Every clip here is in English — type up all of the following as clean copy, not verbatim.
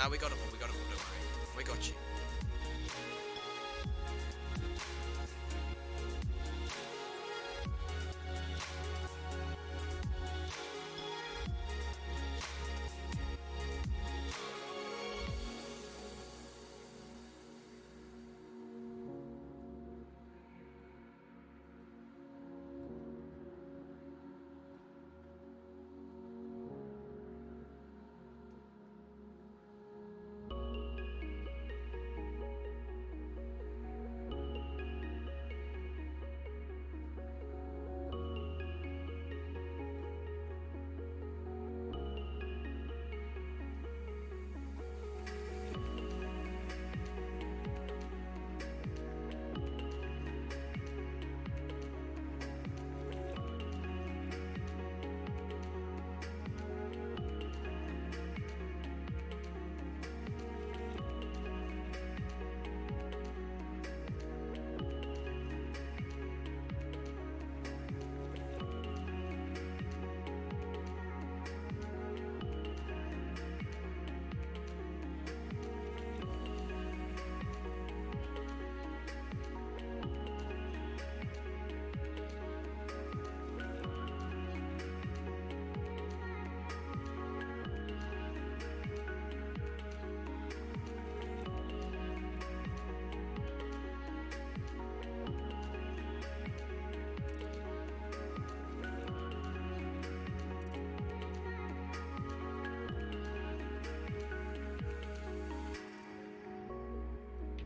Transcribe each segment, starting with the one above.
Nah, we got them all. We got them all. Don't worry. We got you.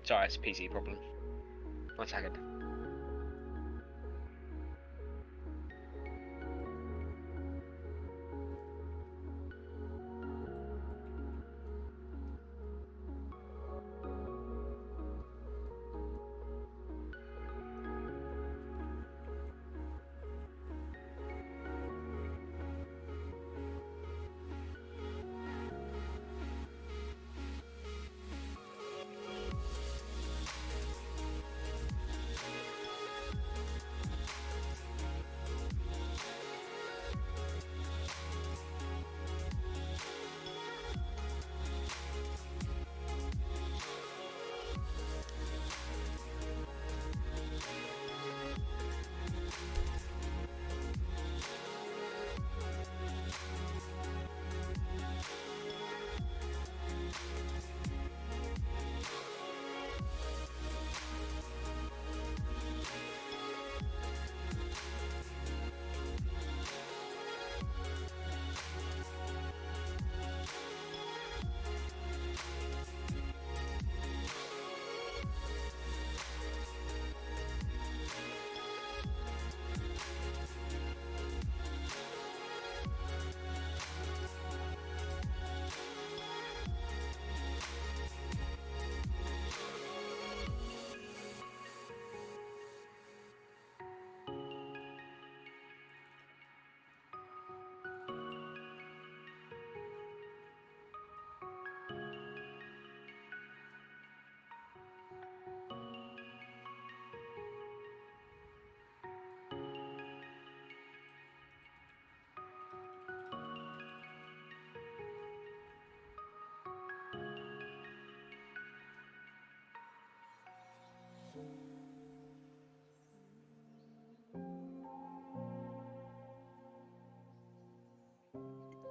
Sorry, it's a PC problem. 1 second.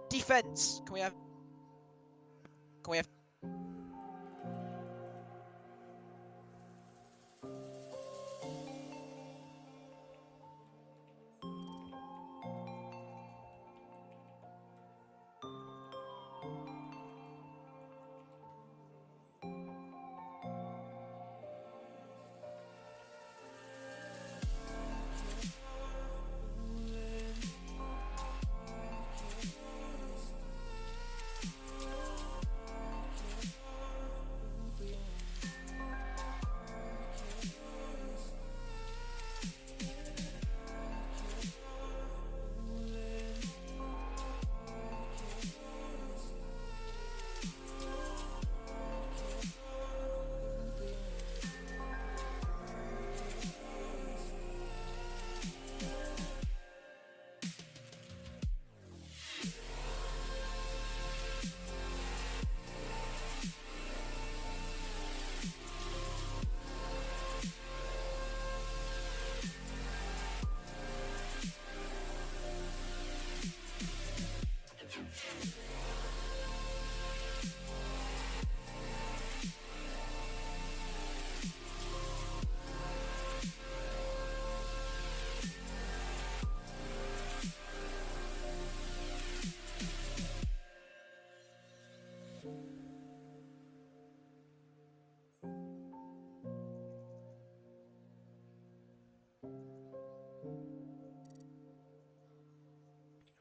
Defense. Can we have? Can we have?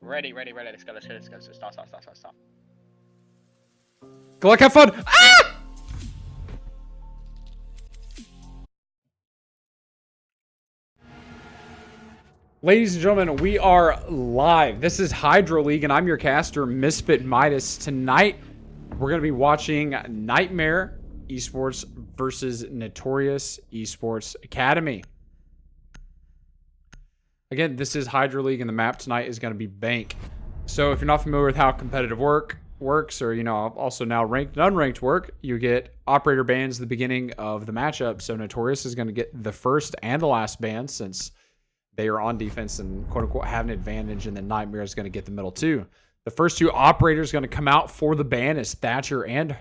Ready. Let's go. So start. Good luck, have fun. Ah! Ladies and gentlemen, we are live. This is Hydro League, and I'm your caster, Misfit Midas. Tonight, we're going to be watching Nightmare eSports versus Notorious eSports Academy. Again, this is Hydro League, and the map tonight is going to be Bank. So if you're not familiar with how competitive works, or, you know, also now ranked and unranked work, you get operator bans at the beginning of the matchup. So Notorious is going to get the first and the last ban since they are on defense and quote-unquote have an advantage, and then Nightmare is going to get the middle two. The first two operators going to come out for the ban is Thatcher and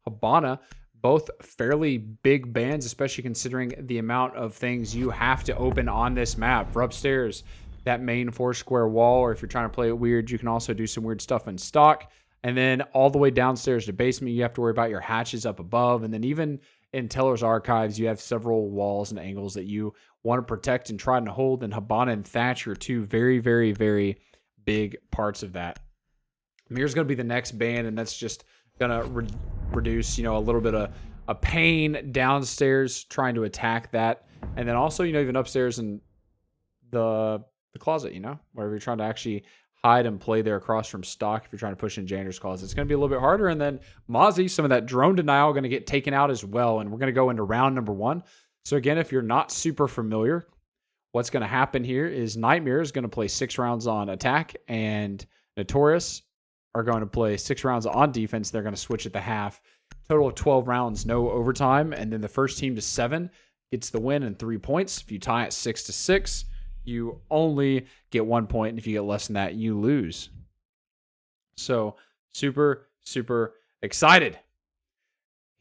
Habana, both fairly big bans, especially considering the amount of things you have to open on this map. For upstairs, that main 4-square wall, or if you're trying to play it weird, you can also do some weird stuff in stock. And then all the way downstairs to basement, you have to worry about your hatches up above. And then even in Teller's Archives, you have several walls and angles that you want to protect and try to hold. And Habana and Thatcher are two very, very, very big parts of that. Mir's going to be the next ban, and that's just going to reduce, you know, a little bit of a pain downstairs trying to attack that. And then also, you know, even upstairs in the closet, you know, wherever you're trying to actually hide and play there across from stock. If you're trying to push in Janitor's closet, it's going to be a little bit harder. And then Mozzie, some of that drone denial going to get taken out as well. And we're going to go into round number 1. So again, if you're not super familiar, what's going to happen here is Nightmare is going to play 6 rounds on attack, and Notorious are going to play 6 rounds on defense. They're going to switch at the half. Total of 12 rounds, no overtime. And then the first team to 7 gets the win and 3 points. If you tie it 6-6, you only get 1 point. And if you get less than that, you lose. So super, super excited.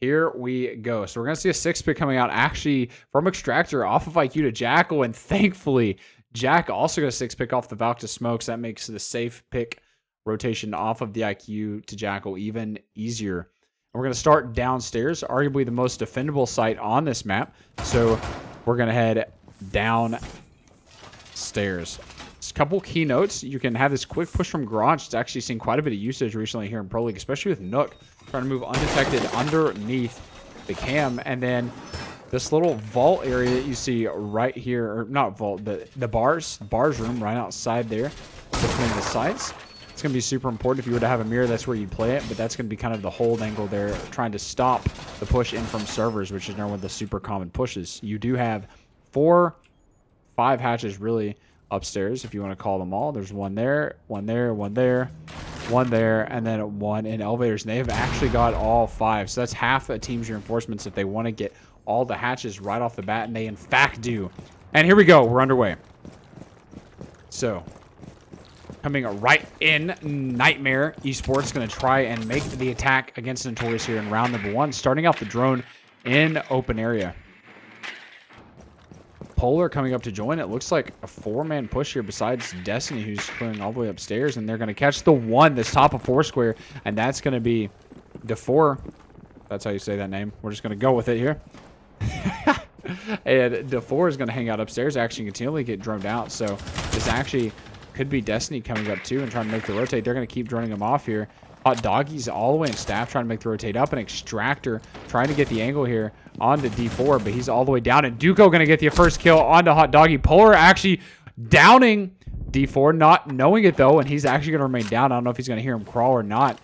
Here we go. So we're going to see a 6 pick coming out actually from Extractor off of IQ to Jackal. And thankfully, Jack also got a 6 pick off the Valk to Smokes. That makes the safe pick rotation off of the IQ to Jackal even easier. And we're going to start downstairs, arguably the most defendable site on this map. So we're going to head downstairs. Just a couple keynotes. You can have this quick push from Garage. It's actually seen quite a bit of usage recently here in Pro League, especially with Nook trying to move undetected underneath the cam. And then this little vault area that you see right here, or not vault, the bars room right outside there between the sites. It's going to be super important. If you were to have a mirror, that's where you'd play it, but that's going to be kind of the hold angle there, trying to stop the push in from servers, which is now one of the super common pushes. You do have 4, 5 hatches really upstairs, if you want to call them all. There's one there, one there, one there, one there, and then one in elevators. And they've actually got all 5. So that's half a team's reinforcements if they want to get all the hatches right off the bat, and they in fact do. And here we go. We're underway. So coming right in, Nightmare eSports going to try and make the attack against Notorious here in round number 1, starting out the drone in open area. Polar coming up to join. It looks like a 4-man push here besides Destiny, who's clearing all the way upstairs, and they're going to catch the 1, this top of 4 square, and that's going to be DeFore. That's how you say that name. We're just going to go with it here. And DeFore is going to hang out upstairs, actually continually get droned out. So this actually could be Destiny coming up too and trying to make the rotate. They're going to keep droning him off here. Hot Doggy's all the way in staff trying to make the rotate up, and Extractor trying to get the angle here onto D4, but he's all the way down, and Duco going to get the first kill onto Hot Doggy. Polar actually downing D4, not knowing it though, and he's actually going to remain down. I don't know if he's going to hear him crawl or not,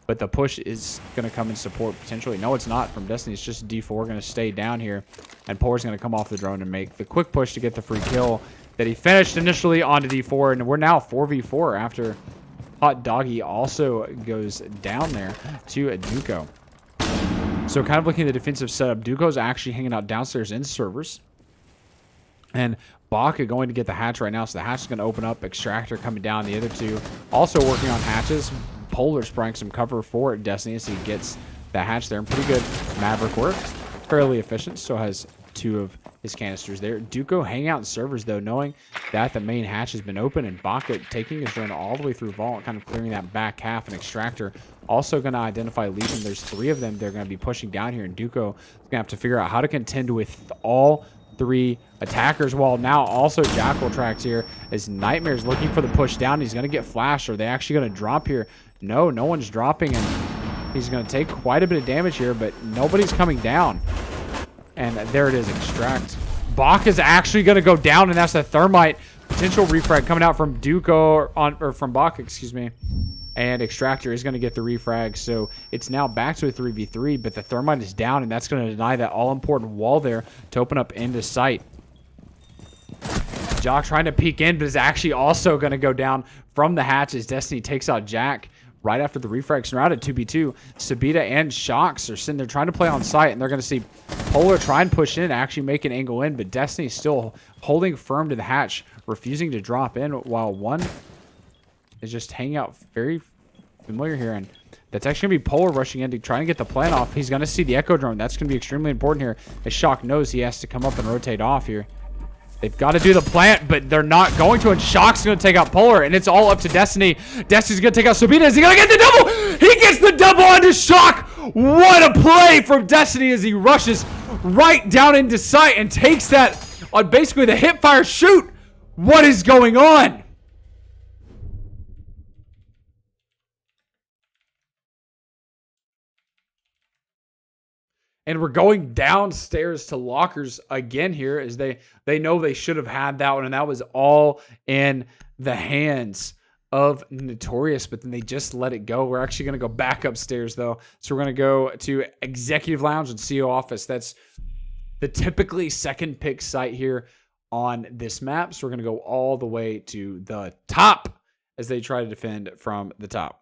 but the push is going to come in support potentially. No, it's not from Destiny. It's just D4 going to stay down here, and Polar's going to come off the drone and make the quick push to get the free kill that he finished initially onto D4, and we're now 4v4 after Hot Doggy also goes down there to Duco. So kind of looking at the defensive setup, Duco's actually hanging out downstairs in servers. And Baka going to get the hatch right now, so the hatch is going to open up. Extractor coming down, the other two also working on hatches. Polar's spraying some cover for Destiny, so he gets the hatch there. And pretty good Maverick work. Fairly efficient, so has 2 of his canisters there. Duco hanging out in servers, though, knowing that the main hatch has been open, and Baka taking his drone all the way through Vault, kind of clearing that back half. And Extractor also going to identify Legion. There's 3 of them they're going to be pushing down here, and Duco is going to have to figure out how to contend with all 3 attackers, while now also Jackal tracks here as Nightmare's looking for the push down. He's going to get flashed. Are they actually going to drop here? No one's dropping, and he's going to take quite a bit of damage here, but nobody's coming down. And there it is, Extract. Bach is actually going to go down, and that's the Thermite. Potential refrag coming out from Duco, or from Bach, excuse me. And Extractor is going to get the refrag, so it's now back to a 3v3, but the Thermite is down, and that's going to deny that all-important wall there to open up into sight. Jock trying to peek in, but is actually also going to go down from the hatch as Destiny takes out Jack right after the refrag. So we're out at 2v2. Sabita and Shocks are sitting there trying to play on site, and they're going to see Polar try and push in, actually make an angle in, but Destiny's still holding firm to the hatch, refusing to drop in, while one is just hanging out very familiar here. And that's actually going to be Polar rushing in to try and get the plan off. He's going to see the Echo Drone. That's going to be extremely important here, as Shock knows he has to come up and rotate off here. They've got to do the plant, but they're not going to, and Shock's going to take out Polar, and it's all up to Destiny. Destiny's going to take out Sabina. Is he going to get the double? He gets the double onto Shock. What a play from Destiny as he rushes right down into sight and takes that on basically the hip fire shoot. What is going on? And we're going downstairs to lockers again here, as they know they should have had that one, and that was all in the hands of Notorious, but then they just let it go. We're actually going to go back upstairs, though. So we're going to go to Executive Lounge and CO Office. That's the typically second pick site here on this map. So we're going to go all the way to the top as they try to defend from the top.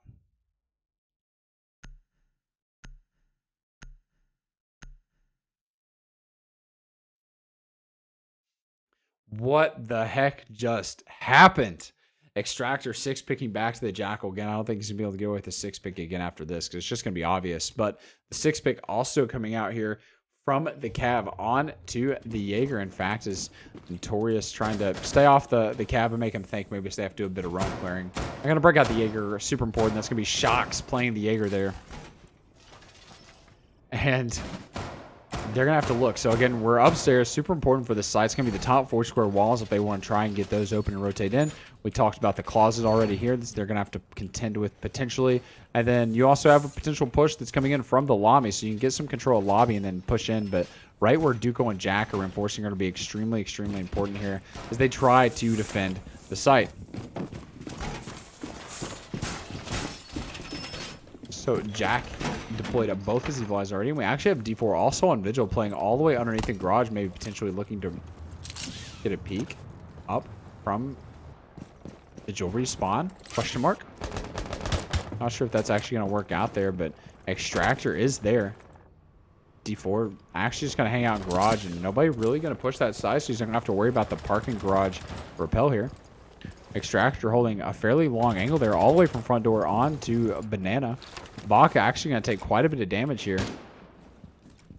What the heck just happened? Extractor 6 picking back to the Jackal again. I don't think he's going to be able to go with the 6 pick again after this, because it's just going to be obvious. But the 6 pick also coming out here from the Cav on to the Jaeger. In fact, is Notorious trying to stay off the Cav and make him think maybe they have to do a bit of roam clearing. I'm going to break out the Jaeger. Super important. That's going to be Shocks playing the Jaeger there. And they're going to have to look. So, again, we're upstairs. Super important for this site. It's going to be the top 4 square walls if they want to try and get those open and rotate in. We talked about the closet already here. They're going to have to contend with potentially. And then you also have a potential push that's coming in from the lobby. So you can get some control of lobby and then push in. But right where Duco and Jack are reinforcing are going to be extremely, extremely important here as they try to defend the site. So Jack deployed up both his Evil Eyes already. And we actually have D4 also on Vigil playing all the way underneath the garage, maybe potentially looking to get a peek up from the jewelry spawn? Question mark? Not sure if that's actually going to work out there, but Extractor is there. D4 actually just going to hang out in garage, and nobody really going to push that side, so he's going to have to worry about the parking garage rappel here. Extractor holding a fairly long angle there, all the way from front door on to Banana. Baka actually going to take quite a bit of damage here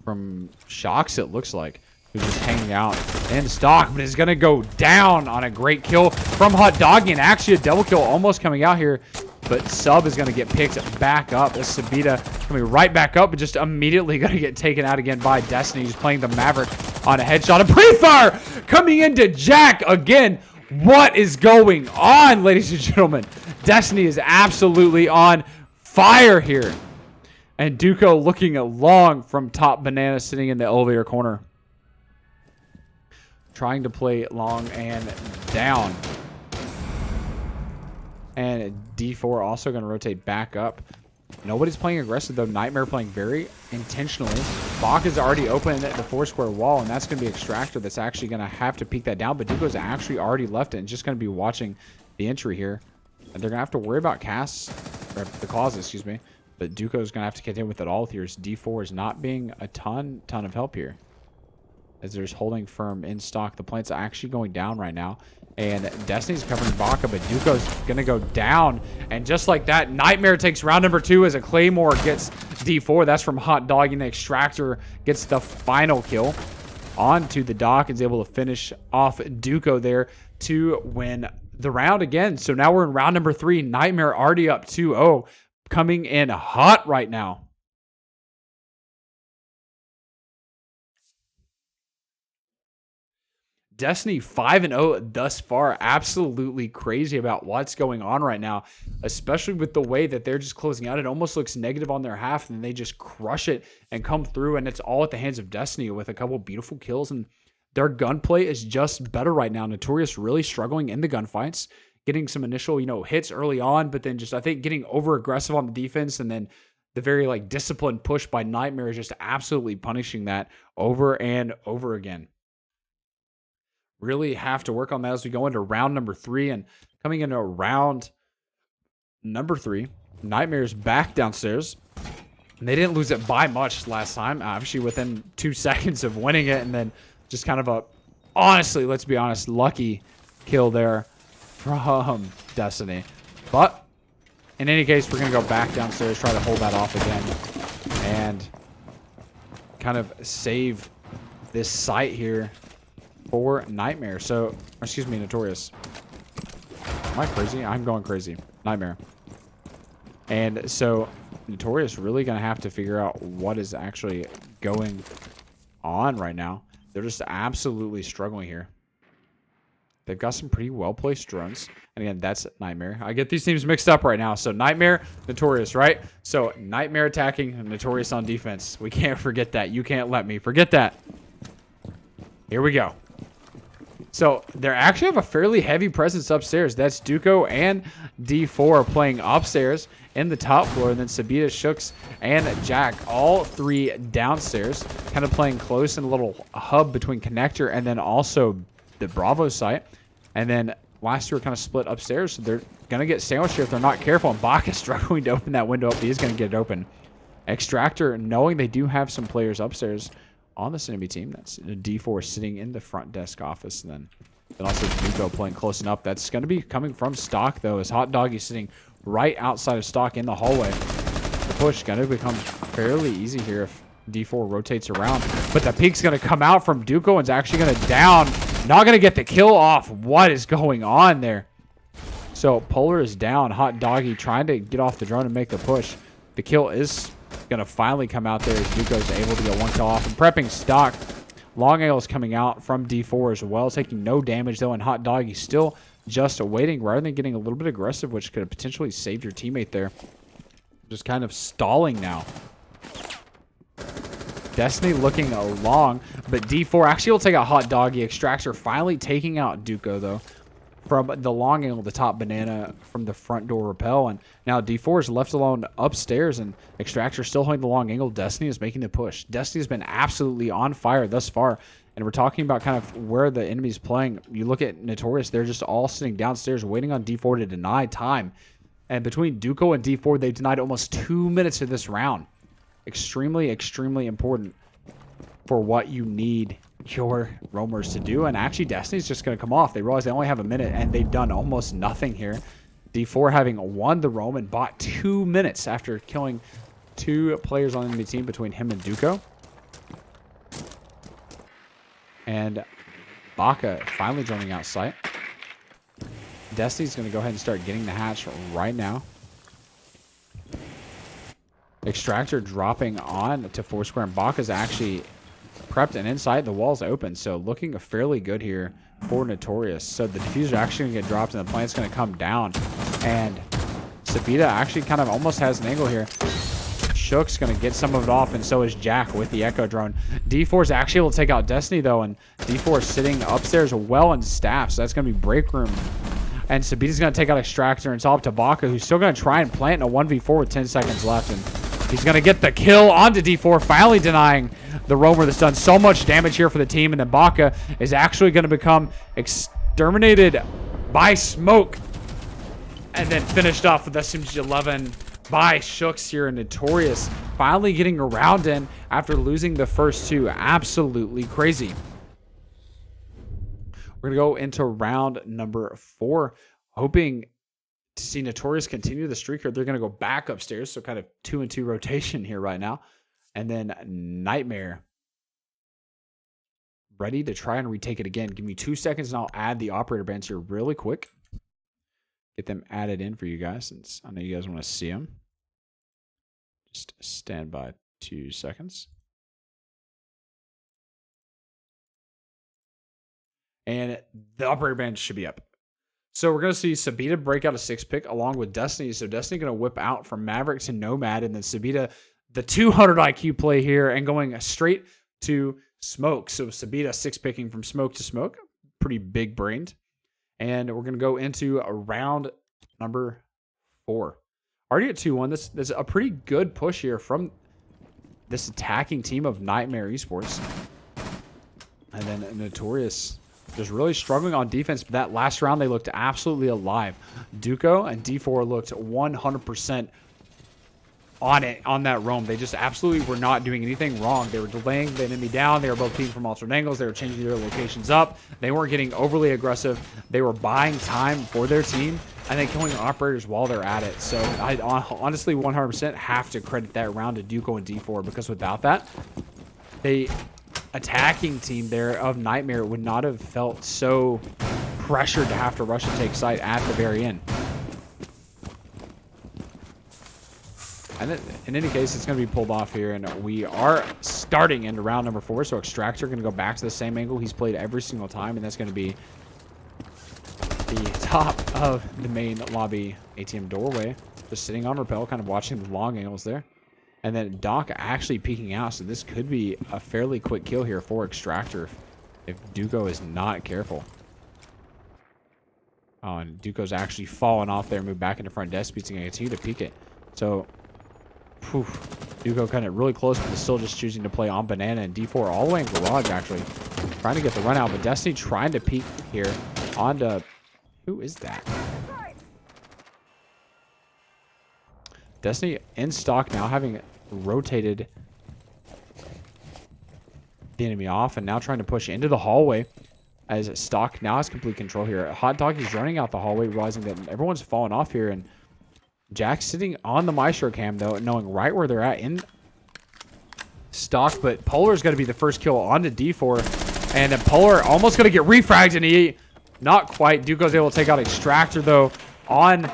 from Shocks, it looks like, who's just hanging out in stock, but is going to go down on a great kill from Hot Doggy, and actually a double kill almost coming out here, but Sub is going to get picked back up. This Sabita coming right back up, but just immediately going to get taken out again by Destiny. He's playing the Maverick on a headshot. A pre-fire coming into Jack again. What is going on, ladies and gentlemen? Destiny is absolutely on fire here. And Duco looking along from top Banana sitting in the elevator corner. Trying to play long and down. And D4 also going to rotate back up. Nobody's playing aggressive, though. Nightmare playing very intentionally. Bach is already open at the 4 square wall, and that's going to be Extractor that's actually going to have to peek that down. But Duco's actually already left it and just going to be watching the entry here. And they're going to have to worry about casts, or the closet, excuse me. But Duco's going to have to contend with it all here. D4 is not being a ton of help here, as they're just holding firm in stock. The plant's actually going down right now. And Destiny's covering Baka, but Duco's going to go down. And just like that, Nightmare takes round number 2 as a Claymore gets D4. That's from Hot Dog, and the Extractor gets the final kill onto the dock and is able to finish off Duco there to win the round again. So now we're in round number 3. Nightmare already up 2-0, coming in hot right now. Destiny 5-0 thus far. Absolutely crazy about what's going on right now, especially with the way that they're just closing out. It almost looks negative on their half, and then they just crush it and come through, and it's all at the hands of Destiny with a couple beautiful kills, and their gunplay is just better right now. Notorious really struggling in the gunfights, getting some initial, hits early on, but then just, I think, getting over aggressive on the defense, and then the very disciplined push by Nightmare is just absolutely punishing that over and over again. Really have to work on that as we go into round number 3. And coming into round number 3, Nightmare's back downstairs. And they didn't lose it by much last time. Actually, within 2 seconds of winning it. And then just kind of a, honestly, let's be honest, lucky kill there from Destiny. But in any case, we're going to go back downstairs, try to hold that off again. And kind of save this site here for Nightmare. So, excuse me, Notorious. Am I crazy? I'm going crazy. Nightmare. And so, Notorious really going to have to figure out what is actually going on right now. They're just absolutely struggling here. They've got some pretty well-placed drones. And again, that's Nightmare. I get these teams mixed up right now. So, Nightmare, Notorious, right? So, Nightmare attacking, Notorious on defense. We can't forget that. You can't let me forget that. Here we go. So, they actually have a fairly heavy presence upstairs. That's Duco and D4 playing upstairs in the top floor. And then Sabita, Shooks, and Jack, all 3 downstairs, kind of playing close in a little hub between Connector and then also the Bravo site. And then last 2 are kind of split upstairs. So, they're going to get sandwiched here if they're not careful. And Bach is struggling to open that window up. He is going to get it open. Extractor, knowing they do have some players upstairs on this enemy team. That's D4 sitting in the front desk office. And then also Duco playing close enough. That's going to be coming from stock, though, as Hot Doggy sitting right outside of stock in the hallway. The push going to become fairly easy here if D4 rotates around. But the peek's going to come out from Duco and is actually going to down. Not going to get the kill off. What is going on there? So Polar is down. Hot Doggy trying to get off the drone and make the push. The kill is going to finally come out there as Duco's able to get 1 kill off and prepping stock. Long Ale is coming out from D4 as well, taking no damage though, and Hot Doggy still just waiting rather than getting a little bit aggressive, which could have potentially saved your teammate there. Just kind of stalling now. Destiny looking along, but D4 actually will take out Hot Doggy. Extractor finally taking out Duco though. From the long angle, the top banana from the front door rappel. And now D4 is left alone upstairs, and Extractor still holding the long angle. Destiny is making the push. Destiny has been absolutely on fire thus far. And we're talking about kind of where the enemy's playing. You look at Notorious, they're just all sitting downstairs waiting on D4 to deny time. And between Duco and D4, they've denied almost 2 minutes of this round. Extremely, extremely important for what you need your roamers to do. And actually Destiny's just going to come off. They realize they only have a minute and they've done almost nothing here. D4 having won the roam and bought 2 minutes after killing 2 players on the enemy team between him and Duco. And Baka finally joining out site. Destiny's going to go ahead and start getting the hatch right now. Extractor dropping on to Foursquare, and Baka's actually prepped and inside the walls open, so looking fairly good here for Notorious. So the diffuser actually going to get dropped and the plant's going to come down, and Sabita actually kind of almost has an angle here. Shook's going to get some of it off, and so is Jack with the Echo drone. D4 is actually able to take out Destiny though, and D4 is sitting upstairs well in staff, so that's going to be break room. And Sabita's going to take out Extractor, and it's all up to Baka, who's still going to try and plant in a 1v4 with 10 seconds left, and he's going to get the kill onto D4, finally denying the roamer that's done so much damage here for the team. And then Baka is actually going to become exterminated by smoke and then finished off with SMG-11 by Shooks here. Notorious finally getting around in after losing the first 2. Absolutely crazy. We're going to go into round number 4, hoping to see Notorious continue the streak here. They're going to go back upstairs, so kind of 2-and-2 rotation here right now. And then Nightmare ready to try and retake it again. Give me 2 seconds and I'll add the operator bands here really quick. Get them added in for you guys since I know you guys want to see them. Just stand by 2 seconds. And the operator band should be up. So we're going to see Sabita break out a 6-pick along with Destiny. So Destiny going to whip out from Maverick to Nomad. And then Sabita, the 200 IQ play here and going straight to Smoke. So Sabita 6-picking from Smoke to Smoke. Pretty big brained. And we're going to go into round number 4. Already at 2-1. This is a pretty good push here from this attacking team of Nightmare eSports. And then Notorious just really struggling on defense. But that last round, they looked absolutely alive. Duco and D4 looked 100% on that roam. They just absolutely were not doing anything wrong. They were delaying the enemy down. They were both peeking from alternate angles. They were changing their locations up. They weren't getting overly aggressive. They were buying time for their team and then killing operators while they're at it. So I honestly 100% have to credit that round to Duco and D4 because without that, they attacking team there of Nightmare would not have felt so pressured to have to rush and take site at the very end. And in any case, it's going to be pulled off here, and we are starting into round number 4. So Extractor going to go back to the same angle he's played every single time, and that's going to be the top of the main lobby ATM doorway, just sitting on rappel, kind of watching the long angles there. And then Doc actually peeking out, so this could be a fairly quick kill here for Extractor if Duco is not careful. Oh, and Duco's actually fallen off there, moved back into front desk, beats and continue to peek it. So, Duco kind of really close, but still just choosing to play on Banana and D4 all the way in Garage, actually. Trying to get the run out, but Destiny trying to peek here onto... Who is that? Destiny in stock now, having rotated the enemy off and now trying to push into the hallway as stock now has complete control here. Hot Dog is running out the hallway, realizing that everyone's fallen off here, and Jack's sitting on the Maestro cam, though, knowing right where they're at in stock, but Polar's going to be the first kill onto D4, and then Polar almost going to get refragged, and he not quite. Duco's able to take out Extractor, though, on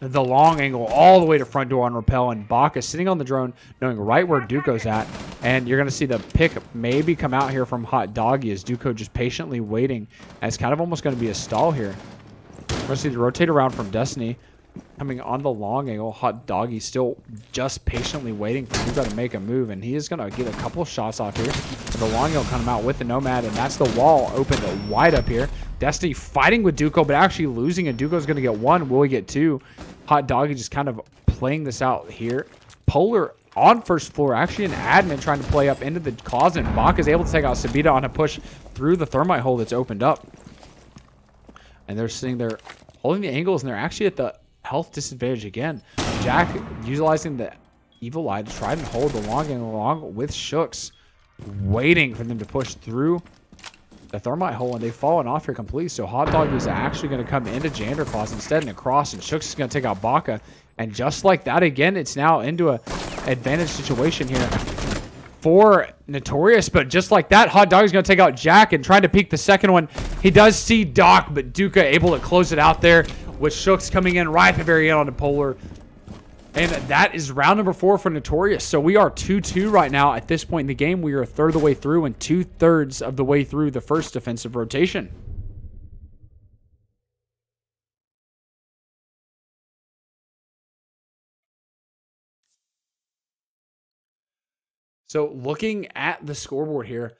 the long angle all the way to front door on rappel, and Baka sitting on the drone knowing right where Duco's at, and you're going to see the pick maybe come out here from Hot Doggy as Duco just patiently waiting, and it's kind of almost going to be a stall here. We're going to see the rotate around from Destiny coming on the long angle. Hot Doggy still just patiently waiting for Duco to make a move, and he is going to get a couple of shots off here. The long angle coming out with the Nomad, and that's the wall opened wide up here. Destiny fighting with Duco, but actually losing, and Duco's going to get 1. Will he get 2? Hot Doggy just kind of playing this out here. Polar on first floor, actually an admin trying to play up into the closet. Bach is able to take out Sabita on a push through the thermite hole that's opened up. And they're sitting there holding the angles, and they're actually at the health disadvantage again. Jack utilizing the evil eye to try and hold the long angle along with Shooks, waiting for them to push through the thermite hole, and they've fallen off here completely. So Hot Dog is actually going to come into Jander Claus instead and across, and Shooks is going to take out Baka. And just like that, again, it's now into a advantage situation here for Notorious. But just like that, Hot Dog is going to take out Jack and trying to peek the second one. He does see Doc, but Duca able to close it out there with Shooks coming in right at the very end on the Polar. And that is round number 4 for Notorious. So we are 2-2 right now. At this point in the game, we are a third of the way through and 2/3 of the way through the first defensive rotation. So looking at the scoreboard here,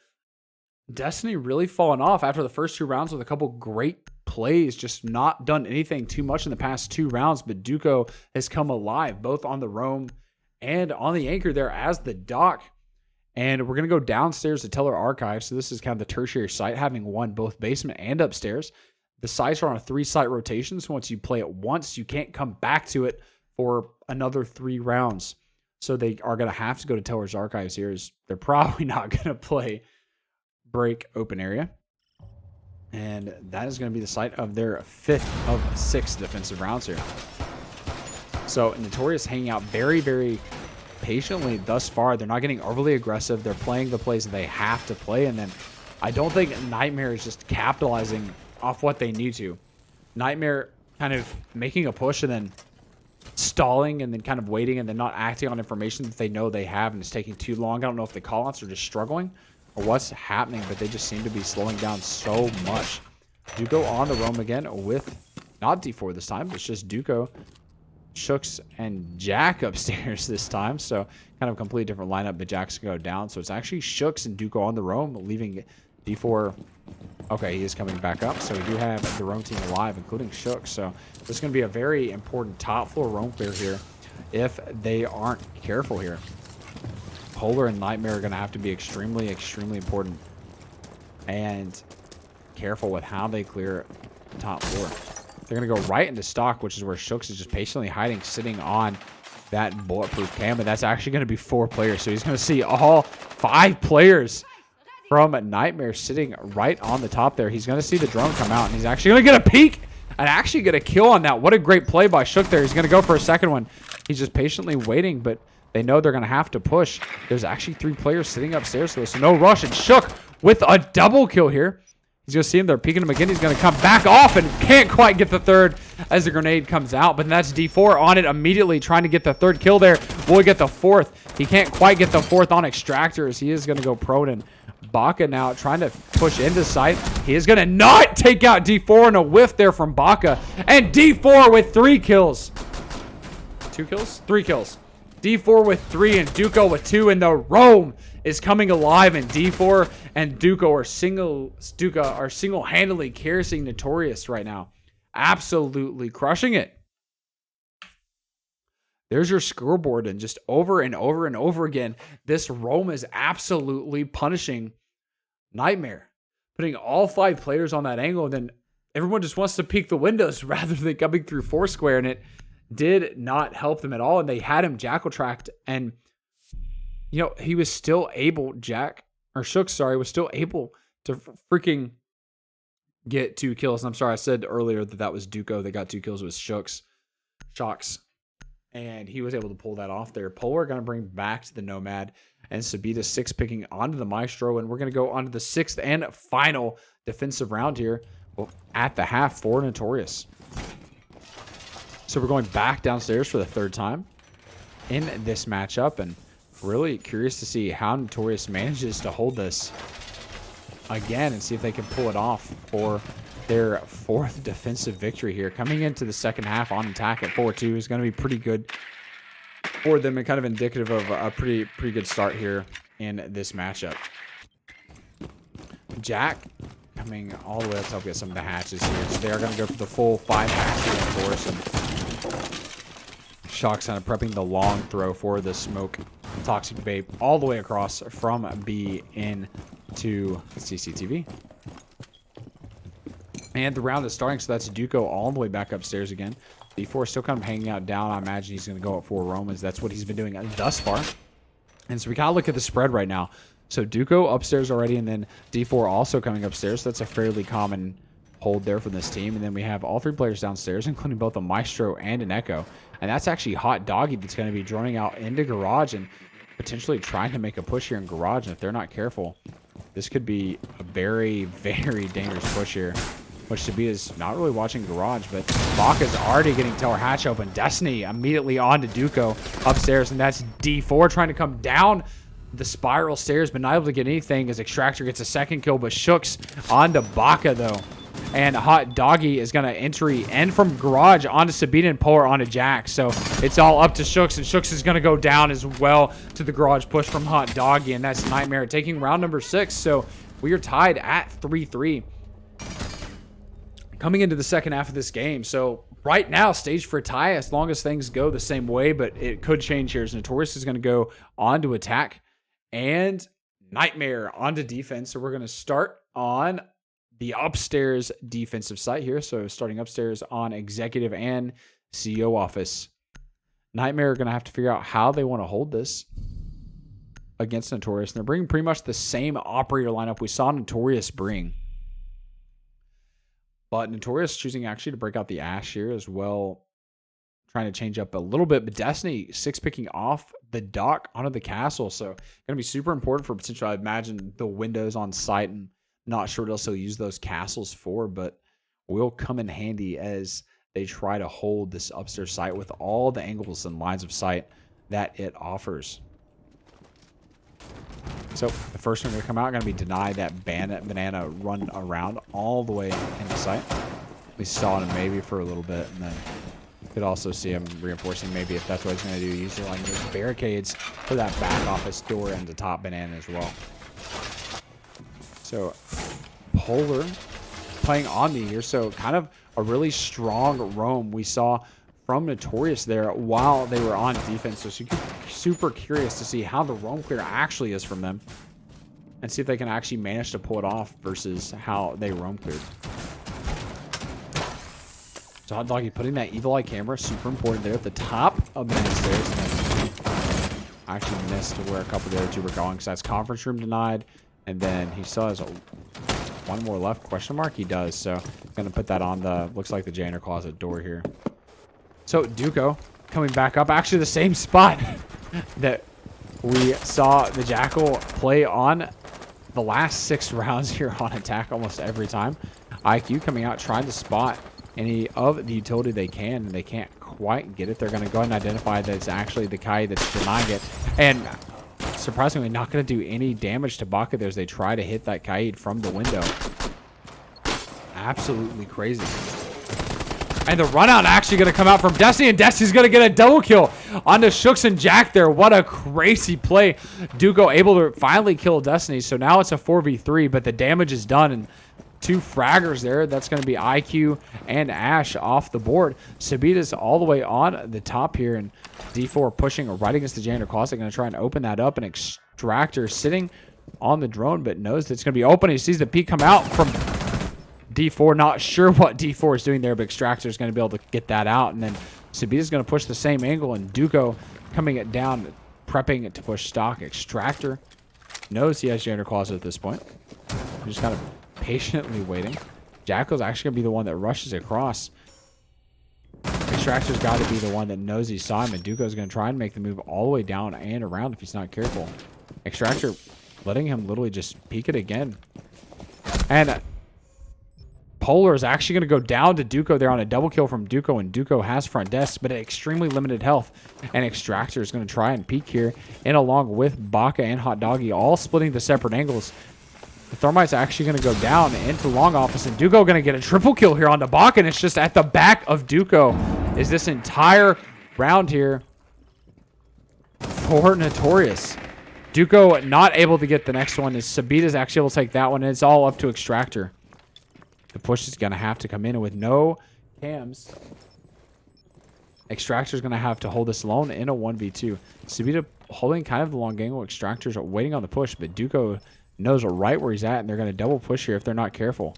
Destiny really fallen off after the first 2 rounds with a couple great plays, just not done anything too much in the past 2 rounds, but Duco has come alive both on the roam and on the anchor there as the Doc. And we're going to go downstairs to Teller Archive. So this is kind of the tertiary site, having won both basement and upstairs. The sites are on a 3-site rotation, so once you play it once, you can't come back to it for another 3 rounds. So they are going to have to go to Teller's Archives here, as they're probably not going to play break open area. And that is going to be the site of their 5th of 6 defensive rounds here. So Notorious hanging out very, very patiently thus far. They're not getting overly aggressive. They're playing the plays that they have to play. And then I don't think Nightmare is just capitalizing off what they need to. Nightmare kind of making a push and then stalling and then kind of waiting and then not acting on information that they know they have, and it's taking too long. I don't know if the call-outs are just struggling or what's happening, but they just seem to be slowing down so much. Duco on the roam again with not D4 this time, but it's just Duco, Shooks, and Jack upstairs this time. So kind of a completely different lineup, but Jack's going to go down. So it's actually Shooks and Duco on the roam, leaving D4. Okay, he is coming back up. So we do have the roam team alive, including Shooks. So this is going to be a very important top floor roam clear here if they aren't careful here. Polar and Nightmare are going to have to be extremely, extremely important and careful with how they clear top floor. They're going to go right into stock, which is where Shooks is just patiently hiding, sitting on that bulletproof cam. But that's actually going to be 4 players. So he's going to see all 5 players from Nightmare sitting right on the top there. He's going to see the drone come out, and he's actually going to get a peek and actually get a kill on that. What a great play by Shook there. He's going to go for a second one. He's just patiently waiting, but they know they're going to have to push. There's actually 3 players sitting upstairs, so no rush. And Shook with a double kill here. He's going to see him. They're peeking him again. He's going to come back off and can't quite get the third as the grenade comes out. But that's D4 on it immediately, trying to get the 3rd kill there. Will he get the 4th? He can't quite get the 4th on Extractors. He is going to go prone, and Baka now trying to push into sight. He is going to not take out D4, and a whiff there from Baka. And D4 with 3 kills. 2 kills? 3 kills. D4 with 3 and Duco with 2, and the roam is coming alive, and D4 and Duco are single-handedly carrying Notorious right now. Absolutely crushing it. There's your scoreboard, and just over and over and over again, this roam is absolutely punishing Nightmare. Putting all 5 players on that angle, and then everyone just wants to peek the windows rather than coming through Foursquare, and it did not help them at all. And they had him jackal tracked, and you know, he was still able, was still able to freaking get 2 kills. And I'm sorry, I said earlier that was Duco. They got 2 kills. It was Shooks. And he was able to pull that off there. Polar going to bring back to the Nomad, and Sabita 6 picking onto the Maestro. And we're going to go on to the 6th and final defensive round here at the half for Notorious. So we're going back downstairs for the 3rd time in this matchup, and really curious to see how Notorious manages to hold this again and see if they can pull it off for their 4th defensive victory here. Coming into the second half on attack at 4-2 is going to be pretty good for them, and kind of indicative of a pretty good start here in this matchup. Jack coming all the way up to help get some of the hatches here. So they are going to go for the full 5 hatches, of course, and Shock's kind of prepping the long throw for the smoke toxic vape all the way across from B into CCTV. And the round is starting, so that's Duco all the way back upstairs again. D4 still kind of hanging out down. I imagine he's going to go up for Romans. That's what he's been doing thus far. And so we kind of look at the spread right now. So Duco upstairs already, and then D4 also coming upstairs. So that's a fairly common hold there for this team. And then we have all 3 players downstairs, including both a Maestro and an Echo. And that's actually Hot Doggy that's going to be droning out into Garage and potentially trying to make a push here in Garage. And if they're not careful, this could be a very, very dangerous push here. Which to be is not really watching Garage, but Baka's already getting Tower Hatch open. Destiny immediately on to Duco upstairs, and that's D4 trying to come down the spiral stairs, but not able to get anything as Extractor gets a 2nd kill, but Shooks onto Baka though. And Hot Doggy is going to entry end from Garage onto Sabina and Polar onto Jack. So it's all up to Shooks, and Shooks is going to go down as well to the Garage push from Hot Doggy, and that's Nightmare taking round number 6. So we are tied at 3-3. Coming into the second half of this game. So right now, stage for a tie as long as things go the same way, but it could change here as Notorious is going to go on to attack and Nightmare onto defense. So we're going to start on the upstairs defensive site here. So starting upstairs on executive and CEO office. Nightmare are going to have to figure out how they want to hold this against Notorious. And they're bringing pretty much the same operator lineup we saw Notorious bring. But Notorious choosing actually to break out the Ash here as well. Trying to change up a little bit. But Destiny 6 picking off the dock onto the castle. So going to be super important for potential, I imagine, the windows on site and Not sure what else he'll use those castles for, but will come in handy as they try to hold this upstairs site with all the angles and lines of sight that it offers. So the first one to come out going to be deny that banana run around all the way into sight. We saw him maybe for a little bit, and then could also see him reinforcing maybe if that's what he's going to do, using like those barricades for that back office door and the top banana as well. So Polar playing Omni here, so kind of a really strong roam we saw from Notorious there while they were on defense. So super curious to see how the roam clear actually is from them and see if they can actually manage to pull it off versus how they roam cleared. So Hot Doggy putting that evil eye camera, super important there at the top of the stairs. And then actually missed where a couple of the other two were going because that's conference room denied. And then he still has one more left, question mark? He does. So going to put that on the, looks like the janitor closet door here. So Duco coming back up, actually the same spot that we saw the Jackal play on the last 6 rounds here on attack almost every time. IQ coming out trying to spot any of the utility they can, and they can't quite get it. They're going to go ahead and identify that it's actually the Kai that's denying it. And surprisingly, not going to do any damage to Baka there as they try to hit that Kaid from the window. Absolutely crazy. And the run out actually going to come out from Destiny, and Destiny's going to get a double kill onto Shooks and Jack there. What a crazy play. Duco able to finally kill Destiny. So now it's a 4v3, but the damage is done, and 2 fraggers there. That's going to be IQ and Ash off the board. Sabita's all the way on the top here, and D4 pushing right against the janitor closet. Going to try and open that up. An Extractor sitting on the drone, but knows that it's going to be open. He sees the peek come out from D4. Not sure what D4 is doing there, but Extractor is going to be able to get that out. And then Sabita's going to push the same angle, and Duco coming it down, prepping it to push stock. Extractor knows he has janitor closet at this point. Just kind of patiently waiting. Jackal's actually going to be the one that rushes across. Extractor's got to be the one that knows he saw him, and Duco's going to try and make the move all the way down and around if he's not careful. Extractor letting him literally just peek it again. And Polar is actually going to go down to Duco there on a double kill from Duco, and Duco has front desk, but at extremely limited health. And Extractor is going to try and peek here, and along with Baka and Hot Doggy, all splitting to separate angles. The Thermite's actually going to go down into long office, and Duco going to get a triple kill here on the Baka, and it's just at the back of Duco is this entire round here for Notorious. Duco not able to get the next one, as Sabita's actually able to take that one, and it's all up to Extractor. The push is going to have to come in, and with no cams, Extractor's going to have to hold this alone in a 1v2. Sabita holding kind of the long angle. Extractor's waiting on the push, but Duco knows right where he's at, and they're going to double push here if they're not careful.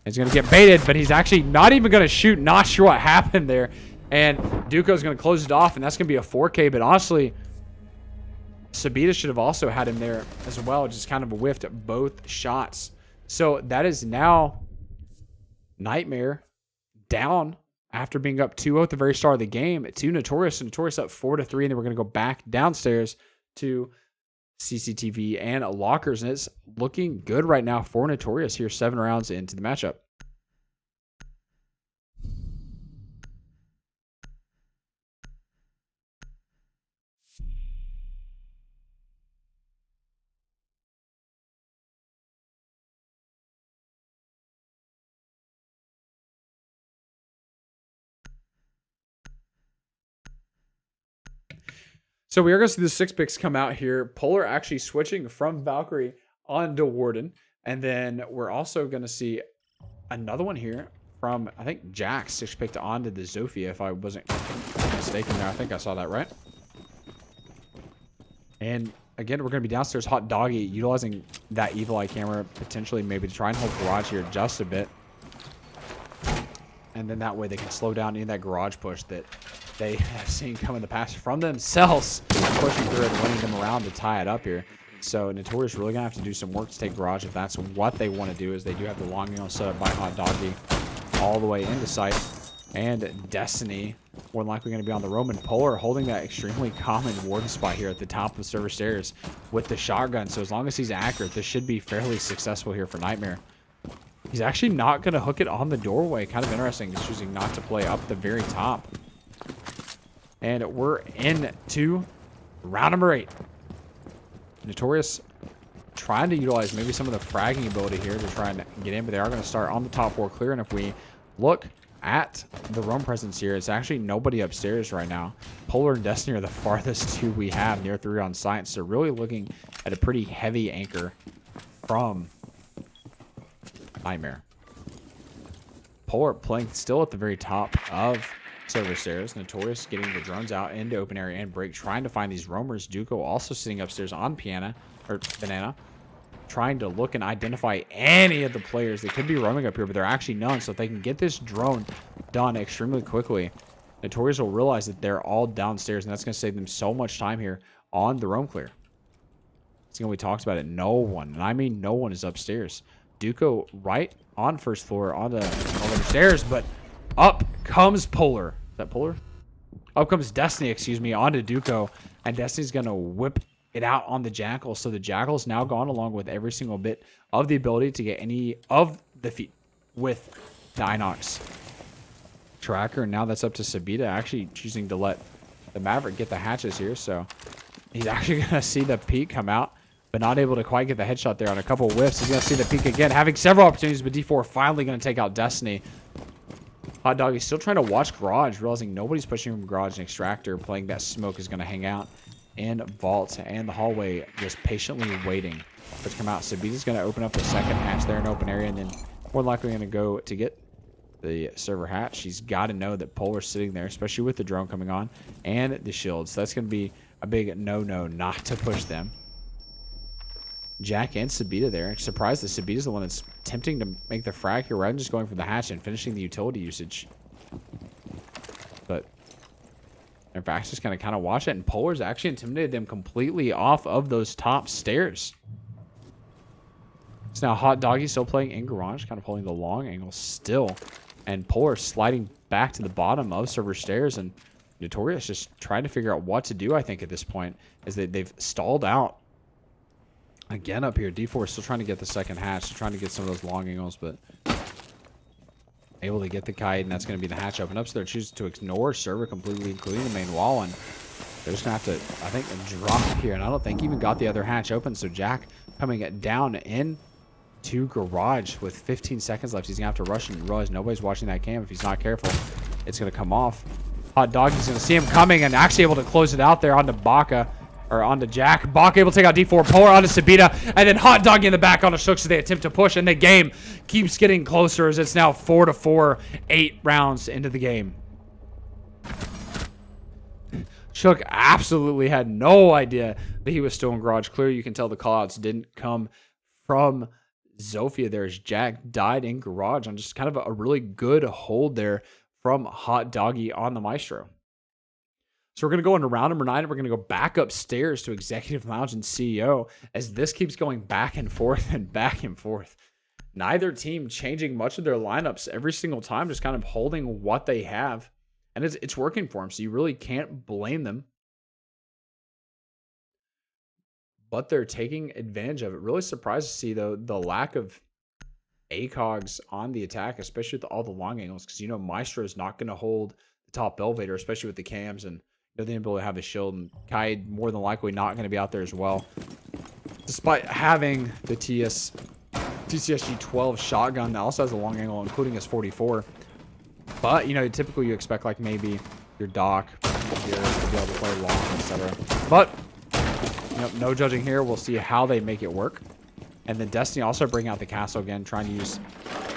He's going to get baited, but he's actually not even going to shoot. Not sure what happened there. And Duco's going to close it off, and that's going to be a 4K. But honestly, Sabita should have also had him there as well. Just kind of whiffed both shots. So that is now Nightmare down after being up 2-0 at the very start of the game to Notorious. So Notorious up 4-3, and then we're going to go back downstairs to CCTV and lockers, and it's looking good right now for Notorious here 7 rounds into the matchup. So we are going to see the 6 picks come out here. Polar actually switching from Valkyrie onto Warden. And then we're also going to see another one here from, I think, Jack 6 picked onto the Zofia, if I wasn't mistaken there. I think I saw that right. And again, we're going to be downstairs. Hot Doggy utilizing that evil eye camera potentially maybe to try and hold garage here just a bit. And then that way they can slow down any of that garage push that they have seen come in the past from themselves, pushing through it and winning them around to tie it up here. So Notorious really going to have to do some work to take garage if that's what they want to do, as they do have the long angle set up by Hot Doggy all the way into sight. And Destiny more than likely going to be on the roam, and Polar holding that extremely common warden spot here at the top of server stairs with the shotgun. So as long as he's accurate, this should be fairly successful here for Nightmare. He's actually not going to hook it on the doorway. Kind of interesting. He's choosing not to play up the very top. And we're into round number 8. Notorious trying to utilize maybe some of the fragging ability here to try and get in, but they are going to start on the top 4 clear. And if we look at the roam presence here, it's actually nobody upstairs right now. Polar and Destiny are the farthest 2 we have near 3 on site. So really looking at a pretty heavy anchor from Nightmare. Polar playing still at the very top of server stairs. Notorious getting the drones out into open area and break, trying to find these roamers. Duco also sitting upstairs on Banana, trying to look and identify any of the players. They could be roaming up here, but they're actually none. So if they can get this drone done extremely quickly, Notorious will realize that they're all downstairs, and that's going to save them so much time here on the roam clear. See, we talked about it. No one, and I mean no one, is upstairs. Duco right on first floor on the stairs, but up comes Polar. Is that Polar? Up comes Destiny, excuse me, onto Duco, and Destiny's going to whip it out on the Jackal. So the Jackal's now gone along with every single bit of the ability to get any of the feet with the Inox tracker. And now that's up to Sabita, actually choosing to let the Maverick get the hatches here. So he's actually going to see the peek come out, but not able to quite get the headshot there on a couple whiffs. He's going to see the peek again, having several opportunities, but D4 finally going to take out Destiny. Hot Dog is still trying to watch Garage, realizing nobody's pushing from Garage and Extractor. Playing that smoke is going to hang out in Vault and the hallway, just patiently waiting for it to come out. Sabita's going to open up the second hatch there in open area, and then more than likely going to go to get the server hatch. She's got to know that Polar's sitting there, especially with the drone coming on and the shields. So that's going to be a big no-no not to push them. Jack and Sabita there. Surprised that Sabita's the one that's attempting to make the frag here rather than just going for the hatch and finishing the utility usage. But in fact, just going to kind of watch it, and Polar's actually intimidated them completely off of those top stairs. So now Hot Doggy still playing in Garage, kind of pulling the long angle still. And Polar sliding back to the bottom of server stairs, and Notorious just trying to figure out what to do, I think, at this point, as they've stalled out. Again up here, D4 is still trying to get the second hatch, trying to get some of those long angles, but able to get the kite, and that's going to be the hatch open up. So they're choosing to ignore server completely, including the main wall, and they're just going to have to, I think, drop here. And I don't think even got the other hatch open. So Jack coming down in to Garage with 15 seconds left. He's going to have to rush and realize nobody's watching that cam. If he's not careful, it's going to come off. Hot Dog is going to see him coming and actually able to close it out there onto Baka. Or onto Jack. Baka able to take out D4. Polar onto Sabita. And then Hot Dog in the back onto Shook. So they attempt to push. And the game keeps getting closer as it's now 4-4. 8 rounds into the game. Shook absolutely had no idea that he was still in Garage. Clear, you can tell the callouts didn't come from Zofia there as Jack died in Garage on just kind of a really good hold there from Hot Doggy on the Maestro. So we're going to go into round number 9, and we're going to go back upstairs to Executive Lounge and CEO as this keeps going back and forth and back and forth. Neither team changing much of their lineups every single time, just kind of holding what they have. And it's working for them, so you really can't blame them. But they're taking advantage of it. Really surprised to see, though, the lack of ACOGs on the attack, especially with all the long angles, because, you know, Maestro is not going to hold the top elevator, especially with the cams, and the ability to have the shield, and Kai more than likely not going to be out there as well. Despite having the TCSG 12 shotgun that also has a long angle, including his 44. But, you know, typically you expect like maybe your Doc here to be able to play long, etc. But, you know, no judging here. We'll see how they make it work. And then Destiny also bringing out the castle again, trying to use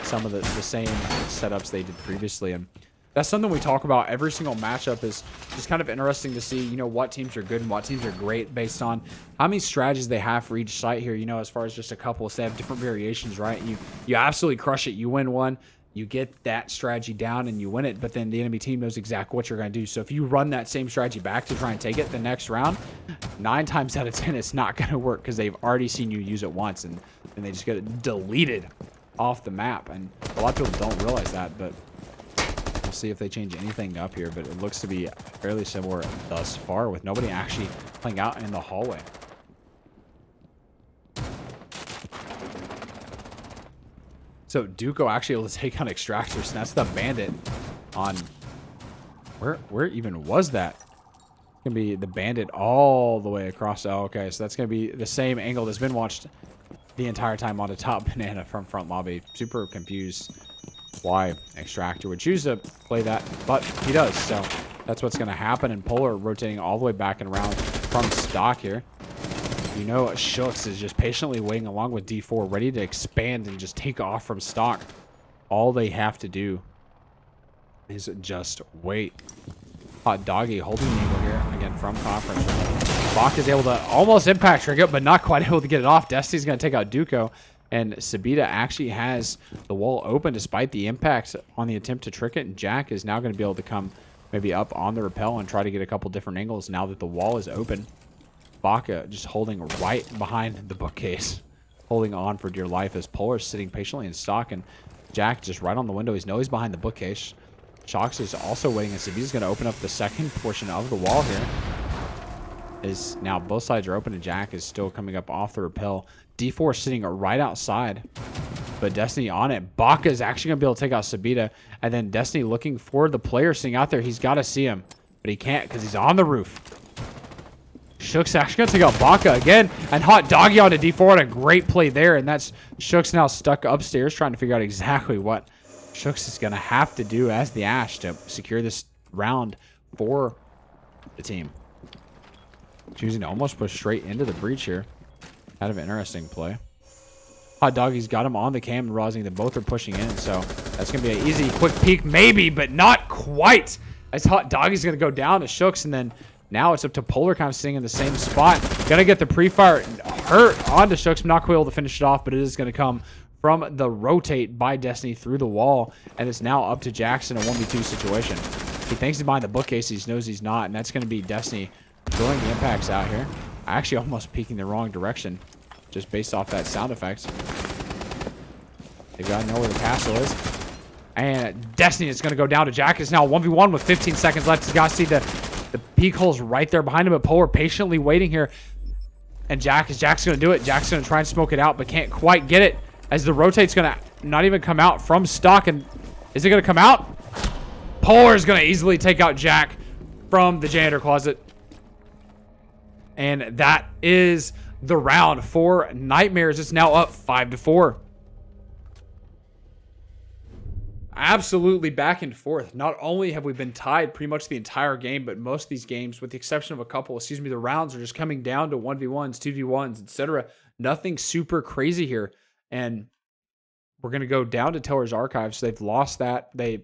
some of the same setups they did previously. And that's something we talk about every single matchup. Is just kind of interesting to see, you know, what teams are good and what teams are great based on how many strategies they have for each site here, you know, as far as just a couple. So they have different variations, right? You absolutely crush it. You win one, you get that strategy down and you win it, but then the enemy team knows exactly what you're going to do. So if you run that same strategy back to try and take it the next round, 9 times out of 10, it's not going to work because they've already seen you use it once, and they just get it deleted off the map. And a lot of people don't realize that, but We'll see if they change anything up here, but it looks to be fairly similar thus far with nobody actually playing out in the hallway. So Duco actually able to take on Extractors, and that's the Bandit on... Where even was that? It's going to be the Bandit all the way across. Oh, okay, so that's going to be the same angle that's been watched the entire time on the top banana from front lobby. Super confused why Extractor would choose to play that, but he does. So that's what's going to happen. And Polar rotating all the way back and around from stock here. You know, Shooks is just patiently waiting along with D4, ready to expand and just take off from stock. All they have to do is just wait. Hot Doggy holding the angle here again from conference. Bach is able to almost impact trick it, but not quite able to get it off. Destiny's going to take out Duco, and Sabita actually has the wall open despite the impact on the attempt to trick it. And Jack is now going to be able to come maybe up on the rappel and try to get a couple different angles now that the wall is open. Baca just holding right behind the bookcase, holding on for dear life as Polar's sitting patiently in stock, and Jack just right on the window. He knows he's behind the bookcase. Shocks is also waiting, and Sabita's going to open up the second portion of the wall here. Is now both sides are open, and Jack is still coming up off the rappel. D4 sitting right outside, but Destiny on it. Baca is actually going to be able to take out Sabita, and then Destiny looking for the player sitting out there. He's got to see him, but he can't because he's on the roof. Shook's actually going to take out Baca again, and Hot Doggy onto D4 and a great play there, and that's Shook's now stuck upstairs trying to figure out exactly what Shooks is going to have to do as the Ash to secure this round for the team. Choosing to almost push straight into the breach here. Kind of an interesting play. Hot Doggy's got him on the cam and realizing that both are pushing in, so that's going to be an easy, quick peek, maybe, but not quite. As Hot Doggy's going to go down to Shooks, and then now it's up to Polar kind of sitting in the same spot. Gonna get the pre-fire hurt onto Shooks, not quite able to finish it off, but it is going to come from the rotate by Destiny through the wall, and it's now up to Jackson, a 1v2 situation. He thinks he's behind the bookcase, he knows he's not, and that's going to be Destiny throwing the impacts out here. Actually almost peeking the wrong direction, just based off that sound effect. They've got to know where the castle is. And Destiny is going to go down to Jack. It's now 1v1 with 15 seconds left. He's got to see the peak hole's right there behind him, but Polar patiently waiting here. And Jack's going to do it. Jack's going to try and smoke it out, but can't quite get it. As the rotate's going to not even come out from stock. And is it going to come out? Polar is going to easily take out Jack from the janitor closet. And that is the round for Nightmares. It's now up 5-4. Absolutely back and forth. Not only have we been tied pretty much the entire game, but most of these games, with the exception of a couple, the rounds are just coming down to 1v1s, 2v1s, etc. Nothing super crazy here. And we're going to go down to Teller's Archives. They've lost that. They're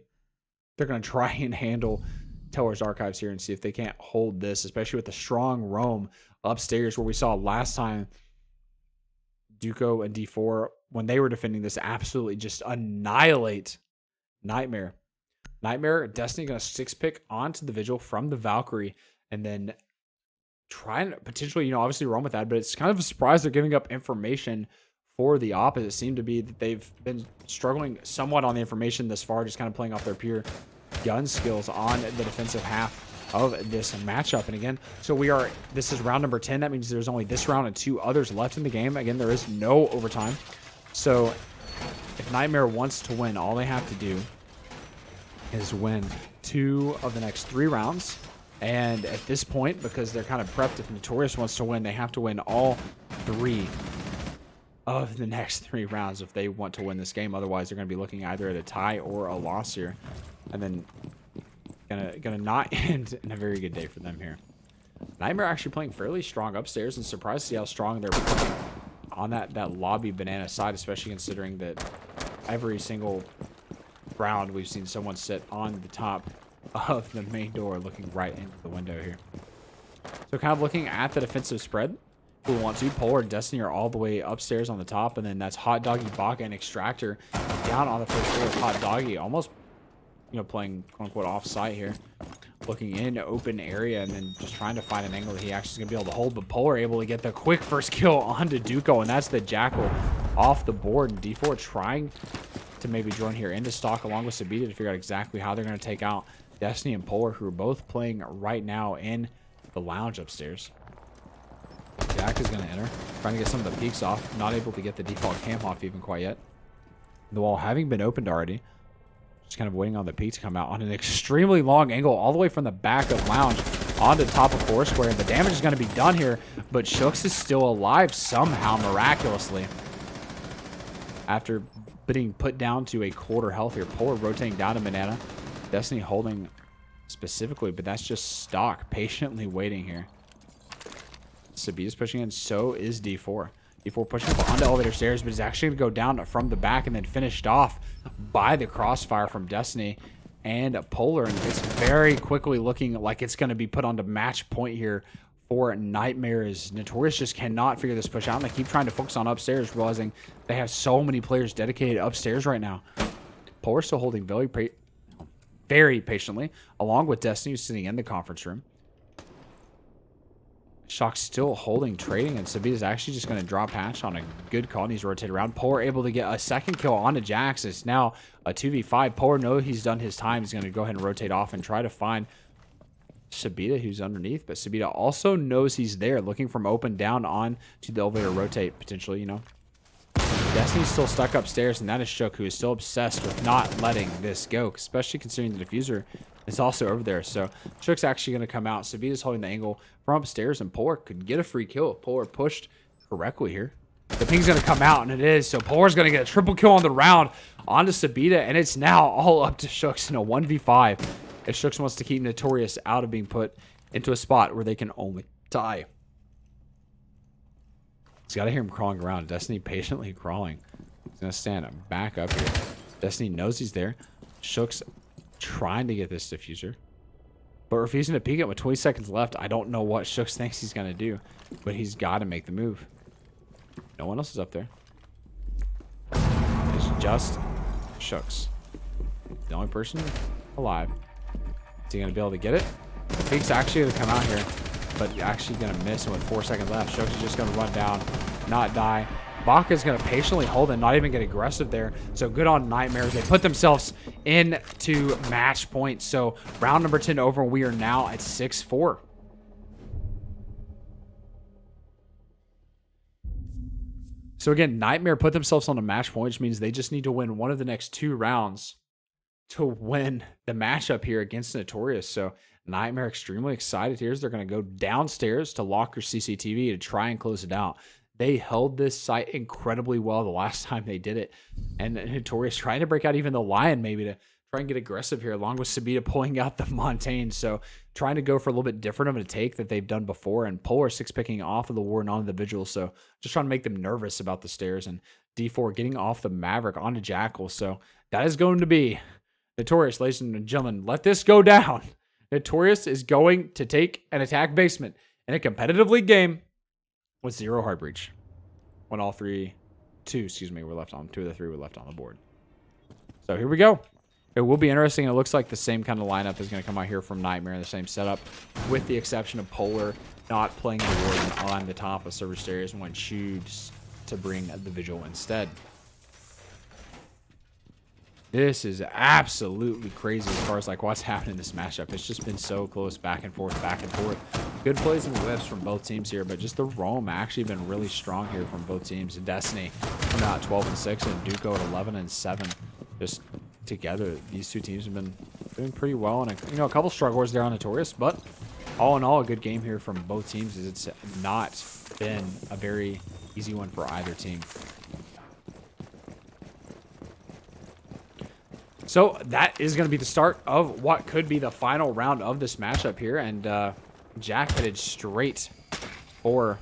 going to try and handle Teller's Archives here and see if they can't hold this, especially with the strong roam upstairs where we saw last time Duco and D4, when they were defending this, absolutely just annihilate Nightmare. Destiny going to 6-pick onto the Vigil from the Valkyrie, and then try and potentially, obviously run with that, but it's kind of a surprise they're giving up information for the opposite. It seemed to be that they've been struggling somewhat on the information this far, just kind of playing off their pure gun skills on the defensive half of this matchup. And again, this is round number 10. That means there's only this round and 2 others left in the game. Again, there is no overtime. So if Nightmare wants to win, all they have to do is win 2 of the next 3 rounds. And at this point, because they're kind of prepped, if Notorious wants to win, they have to win all 3 of the next 3 rounds if they want to win this game. Otherwise, they're going to be looking either at a tie or a loss here. And then gonna not end in a very good day for them here. Nightmare actually playing fairly strong upstairs, and surprised to see how strong they're playing on that lobby banana side, especially considering that every single round we've seen someone sit on the top of the main door looking right into the window here. So kind of looking at the defensive spread, who want to. Polar and Destiny are all the way upstairs on the top, and then that's Hot Doggy, Baca, and Extractor down on the first floor with Hot Doggy almost playing quote-unquote off-site here. Looking in open area and then just trying to find an angle that he actually is going to be able to hold. But Polar able to get the quick first kill onto Duco, and that's the Jackal off the board. And D4 trying to maybe join here into stock along with Sabita to figure out exactly how they're going to take out Destiny and Polar, who are both playing right now in the lounge upstairs. Jack is going to enter, trying to get some of the peaks off. Not able to get the default camp off even quite yet. The wall having been opened already. Just kind of waiting on the peak to come out on an extremely long angle all the way from the back of lounge onto the top of Foursquare. And the damage is going to be done here, but Shooks is still alive somehow, miraculously. After being put down to a quarter health here, Polar rotating down to Banana. Destiny holding specifically, but that's just stock, patiently waiting here. Sabita's pushing in, so is D4. D4 pushing up onto elevator stairs, but is actually going to go down from the back and then finished off by the crossfire from Destiny and Polar. And it's very quickly looking like it's going to be put onto match point here for Nightmares. Notorious just cannot figure this push out, and they keep trying to focus on upstairs, realizing they have so many players dedicated upstairs right now. Polar still holding very patiently, along with Destiny, who's sitting in the conference room. Shock still holding, trading, and Sabita's actually just going to drop hatch on a good call, and he's rotated around. Polar able to get a second kill onto Jax. It's now a 2v5. Polar knows he's done his time. He's going to go ahead and rotate off and try to find Sabita, who's underneath, but Sabita also knows he's there, looking from open down on to the elevator rotate, potentially, you know. Destiny's still stuck upstairs, and that is Shook, who is still obsessed with not letting this go, especially considering the diffuser is also over there. So Shook's actually going to come out. Sabita's holding the angle from upstairs, and Polar could get a free kill if Polar pushed correctly here. The ping's going to come out, and it is. So Polar's going to get a triple kill on the round onto Sabita, and it's now all up to Shooks in a 1v5. As Shooks wants to keep Notorious out of being put into a spot where they can only tie. He's got to hear him crawling around. Destiny patiently crawling. He's going to stand back up here. Destiny knows he's there. Shooks trying to get this diffuser, but refusing to peek it with 20 seconds left. I don't know what Shooks thinks he's going to do, but he's got to make the move. No one else is up there. It's just Shooks. The only person alive. Is he going to be able to get it? Peek's actually going to come out here, but actually going to miss. And with 4 seconds left, Shooks is just going to run down, not die. Baka's going to patiently hold and not even get aggressive there. So good on Nightmares. They put themselves into match point. So round number 10 over. We are now at 6-4. So again, Nightmare put themselves on a match point, which means they just need to win one of the next 2 rounds to win the matchup here against Notorious. So Nightmare extremely excited here. They're going to go downstairs to Locker CCTV to try and close it out. They held this site incredibly well the last time they did it. And Notorious trying to break out even the Lion maybe to try and get aggressive here, along with Sabita pulling out the Montaigne. So trying to go for a little bit different of a take that they've done before. And Polar 6 picking off of the Warden onto the Vigil. So just trying to make them nervous about the stairs. And D4 getting off the Maverick onto Jackal. So that is going to be Notorious, ladies and gentlemen. Let this go down. Notorious is going to take an attack basement in a competitive league game with 0 hard breach. When all 2 of the 3 were left on the board. So here we go. It will be interesting. It looks like the same kind of lineup is going to come out here from Nightmare in the same setup, with the exception of Polar not playing the Warden on the top of server stairs and choose to bring the Vigil instead. This is absolutely crazy as far as like what's happening in this matchup. It's just been so close, back and forth, back and forth. Good plays and whiffs from both teams here, but just the roam actually been really strong here from both teams. And Destiny coming out 12-6 and Duco at 11-7. Just together, these two teams have been doing pretty well. And a couple strugglers there on Notorious, but all in all, a good game here from both teams. As it's not been a very easy one for either team. So that is going to be the start of what could be the final round of this matchup here. And Jack headed straight for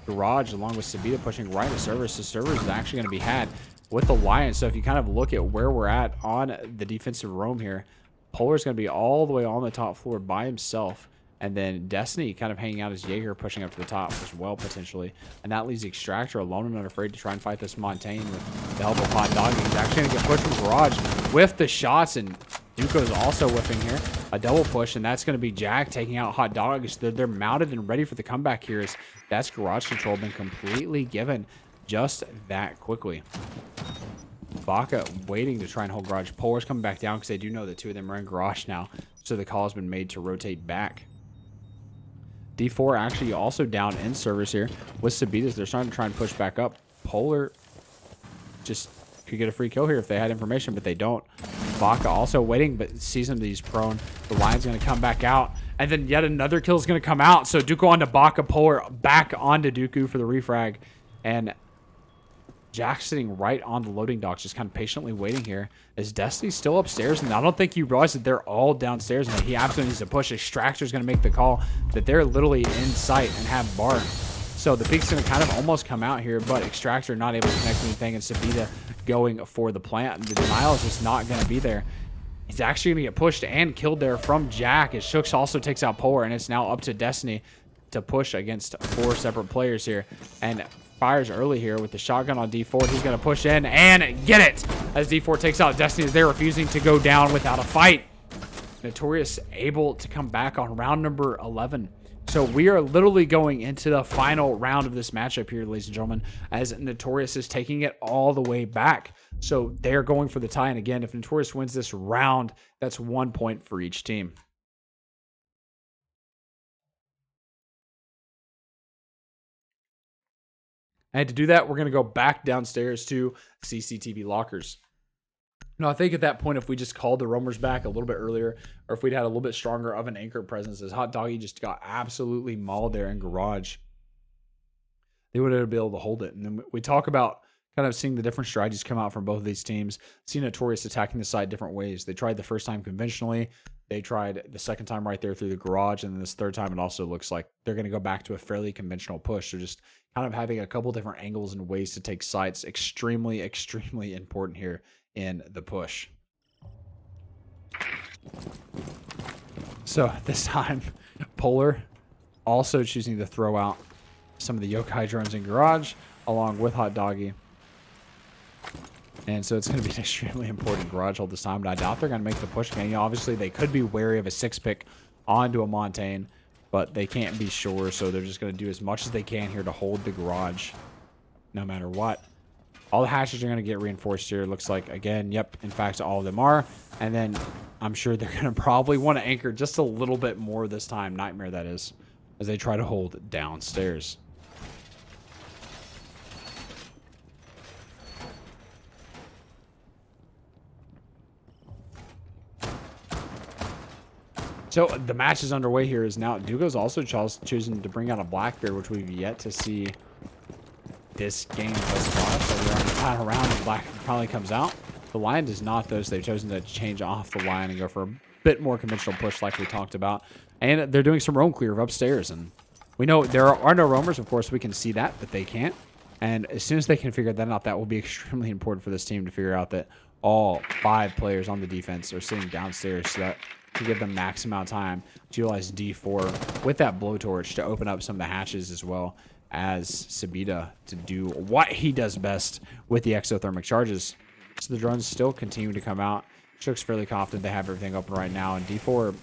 Garage along with Sabita pushing right into Servers. So Servers is actually going to be had with the Lion. So if you kind of look at where we're at on the defensive roam here, Polar's going to be all the way on the top floor by himself. And then Destiny kind of hanging out as Jaeger pushing up to the top as well, potentially. And that leaves the Extractor alone and unafraid to try and fight this Montaigne with the help of Hot Dog. He's actually going to get pushed from Garage with the shots. And Duco's also whiffing here. A double push, and that's going to be Jack taking out Hot Dog. They're mounted and ready for the comeback here. As that's Garage control been completely given just that quickly. Vaca waiting to try and hold garage. Polar's coming back down because they do know that 2 of them are in garage now. So the call has been made to rotate back. D4 actually also down in servers here with Sabitas. They're starting to try and push back up. Polar just could get a free kill here if they had information, but they don't. Vaca also waiting, but sees him that he's prone. The Lion's going to come back out, and then yet another kill is going to come out. So Dooku onto Vaca, Polar back onto Dooku for the refrag, and Jack's sitting right on the loading docks, just kind of patiently waiting here. As Destiny's still upstairs, and I don't think you realize that they're all downstairs, and he absolutely needs to push. Extractor's going to make the call that they're literally in sight and have bar. So the peek's going to kind of almost come out here, but Extractor not able to connect anything, and Sabita going for the plant. The denial is just not going to be there. He's actually going to get pushed and killed there from Jack, as Shooks also takes out Polar, and it's now up to Destiny to push against 4 separate players here. And fires early here with the shotgun on D4. He's going to push in and get it as D4 takes out Destiny, as they're refusing to go down without a fight. Notorious able to come back on round number 11. So we are literally going into the final round of this matchup here, ladies and gentlemen, as Notorious is taking it all the way back. So they're going for the tie. And again, if Notorious wins this round, that's 1 point for each team. And to do that, we're going to go back downstairs to CCTV lockers. Now, I think at that point, if we just called the roamers back a little bit earlier, or if we'd had a little bit stronger of an anchor presence, as Hot Doggy just got absolutely mauled there in garage, they would have been able to hold it. And then we talk about kind of seeing the different strategies come out from both of these teams. See Notorious attacking the side different ways. They tried the first time conventionally. They tried the second time right there through the garage. And then this third time, it also looks like they're going to go back to a fairly conventional push. So just kind of having a couple different angles and ways to take sites. Extremely, extremely important here in the push. So this time, Polar also choosing to throw out some of the yokai drones in garage along with Hot Doggy. And so it's going to be an extremely important garage hold this time, but I doubt they're going to make the push again. You know, obviously, they could be wary of a 6-pick onto a Montaigne, but they can't be sure, so they're just going to do as much as they can here to hold the garage no matter what. All the hatches are going to get reinforced here. Looks like, again, yep, in fact, all of them are. And then I'm sure they're going to probably want to anchor just a little bit more this time. Nightmare, that is, as they try to hold downstairs. So the match is underway here. Is now Dugo's also choosing to bring out a Blackbeard, which we've yet to see this game thus far. So we're on the final round, and Black finally comes out. The Lion does not, though, so they've chosen to change off the Lion and go for a bit more conventional push like we talked about. And they're doing some roam clear of upstairs. And we know there are no roamers, of course. We can see that, but they can't. And as soon as they can figure that out, that will be extremely important for this team to figure out that all 5 players on the defense are sitting downstairs, so that to give them max amount of time to utilize D4 with that blowtorch to open up some of the hatches, as well as Sabita to do what he does best with the exothermic charges. So the drones still continue to come out. Shook's fairly confident they have everything open right now, and D4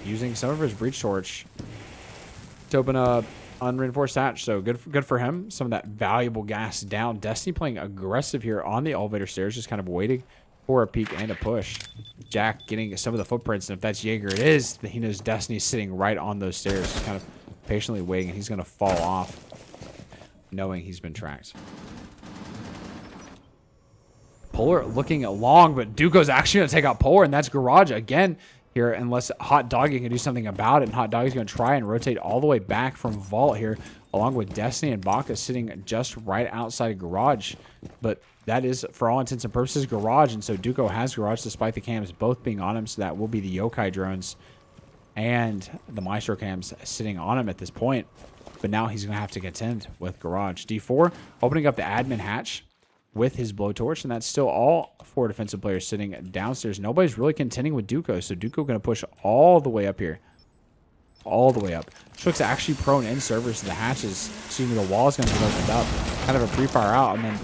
using some of his breach torch to open a unreinforced hatch. So good for him. Some of that valuable gas down. Destiny playing aggressive here on the elevator stairs, just kind of waiting for a peek and a push. Jack getting some of the footprints, and if that's Jaeger, it is. He knows Destiny's sitting right on those stairs, just kind of patiently waiting, and he's going to fall off knowing he's been tracked. Polar looking long, but Duco's actually going to take out Polar, and that's garage again here, unless Hot Doggy can do something about it. And Hot Doggy's going to try and rotate all the way back from Vault here, along with Destiny and Baka sitting just right outside of garage. But that is, for all intents and purposes, garage, and so Duco has garage despite the cams both being on him, so that will be the yokai drones and the Maestro cams sitting on him at this point. But now he's going to have to contend with garage. D4 opening up the admin hatch with his blowtorch, and that's still all 4 defensive players sitting downstairs. Nobody's really contending with Duco, so Duco going to push all the way up here. All the way up. Shook's actually prone in servers to the hatches. Excuse me, the wall is going to get opened up. Kind of a pre-fire out, and then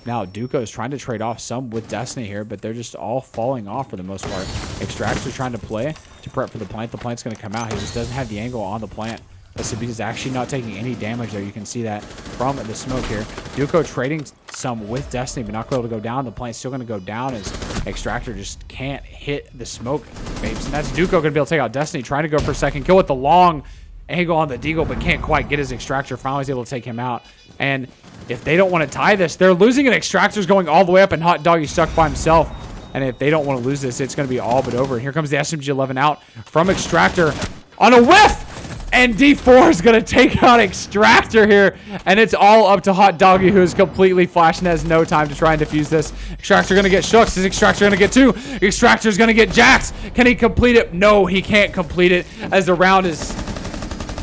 now Duco is trying to trade off some with Destiny here, but they're just all falling off for the most part. Extractor's trying to play to prep for the plant. The plant's going to come out. He just doesn't have the angle on the plant. Sabita's actually not taking any damage there. You can see that from the smoke here. Duco trading some with Destiny, but not able to go down. The plane's still going to go down as Extractor just can't hit the smoke babes. And that's Duco going to be able to take out Destiny, trying to go for a second kill with the long angle on the Deagle, but can't quite get his Extractor. Finally is able to take him out. And if they don't want to tie this, they're losing it. Extractor's going all the way up, and Hot Doggy stuck by himself. And if they don't want to lose this, it's going to be all but over. And here comes the SMG-11 out from Extractor on a whiff! And D4 is going to take out Extractor here. And it's all up to Hot Doggy, who is completely flashed and has no time to try and defuse this. Extractor going to get shook. Is Extractor going to get two? Extractor is going to get Jax. Can he complete it? No, he can't complete it as the round is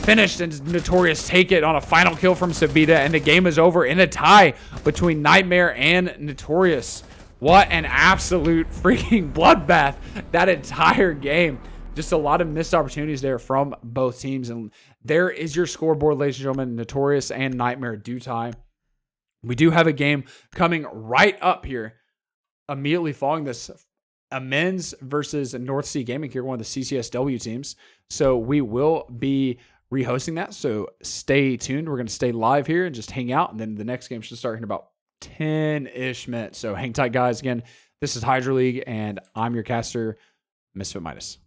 finished and Notorious take it on a final kill from Sabita. And the game is over in a tie between Nightmare and Notorious. What an absolute freaking bloodbath that entire game. Just a lot of missed opportunities there from both teams. And there is your scoreboard, ladies and gentlemen. Notorious and Nightmare do tie. We do have a game coming right up here immediately following this. Immenz versus North Sea Gaming here, one of the CCSW teams. So we will be rehosting that. So stay tuned. We're going to stay live here and just hang out. And then the next game should start in about 10-ish minutes. So hang tight, guys. Again, this is Hydra League, and I'm your caster, Misfit Midas.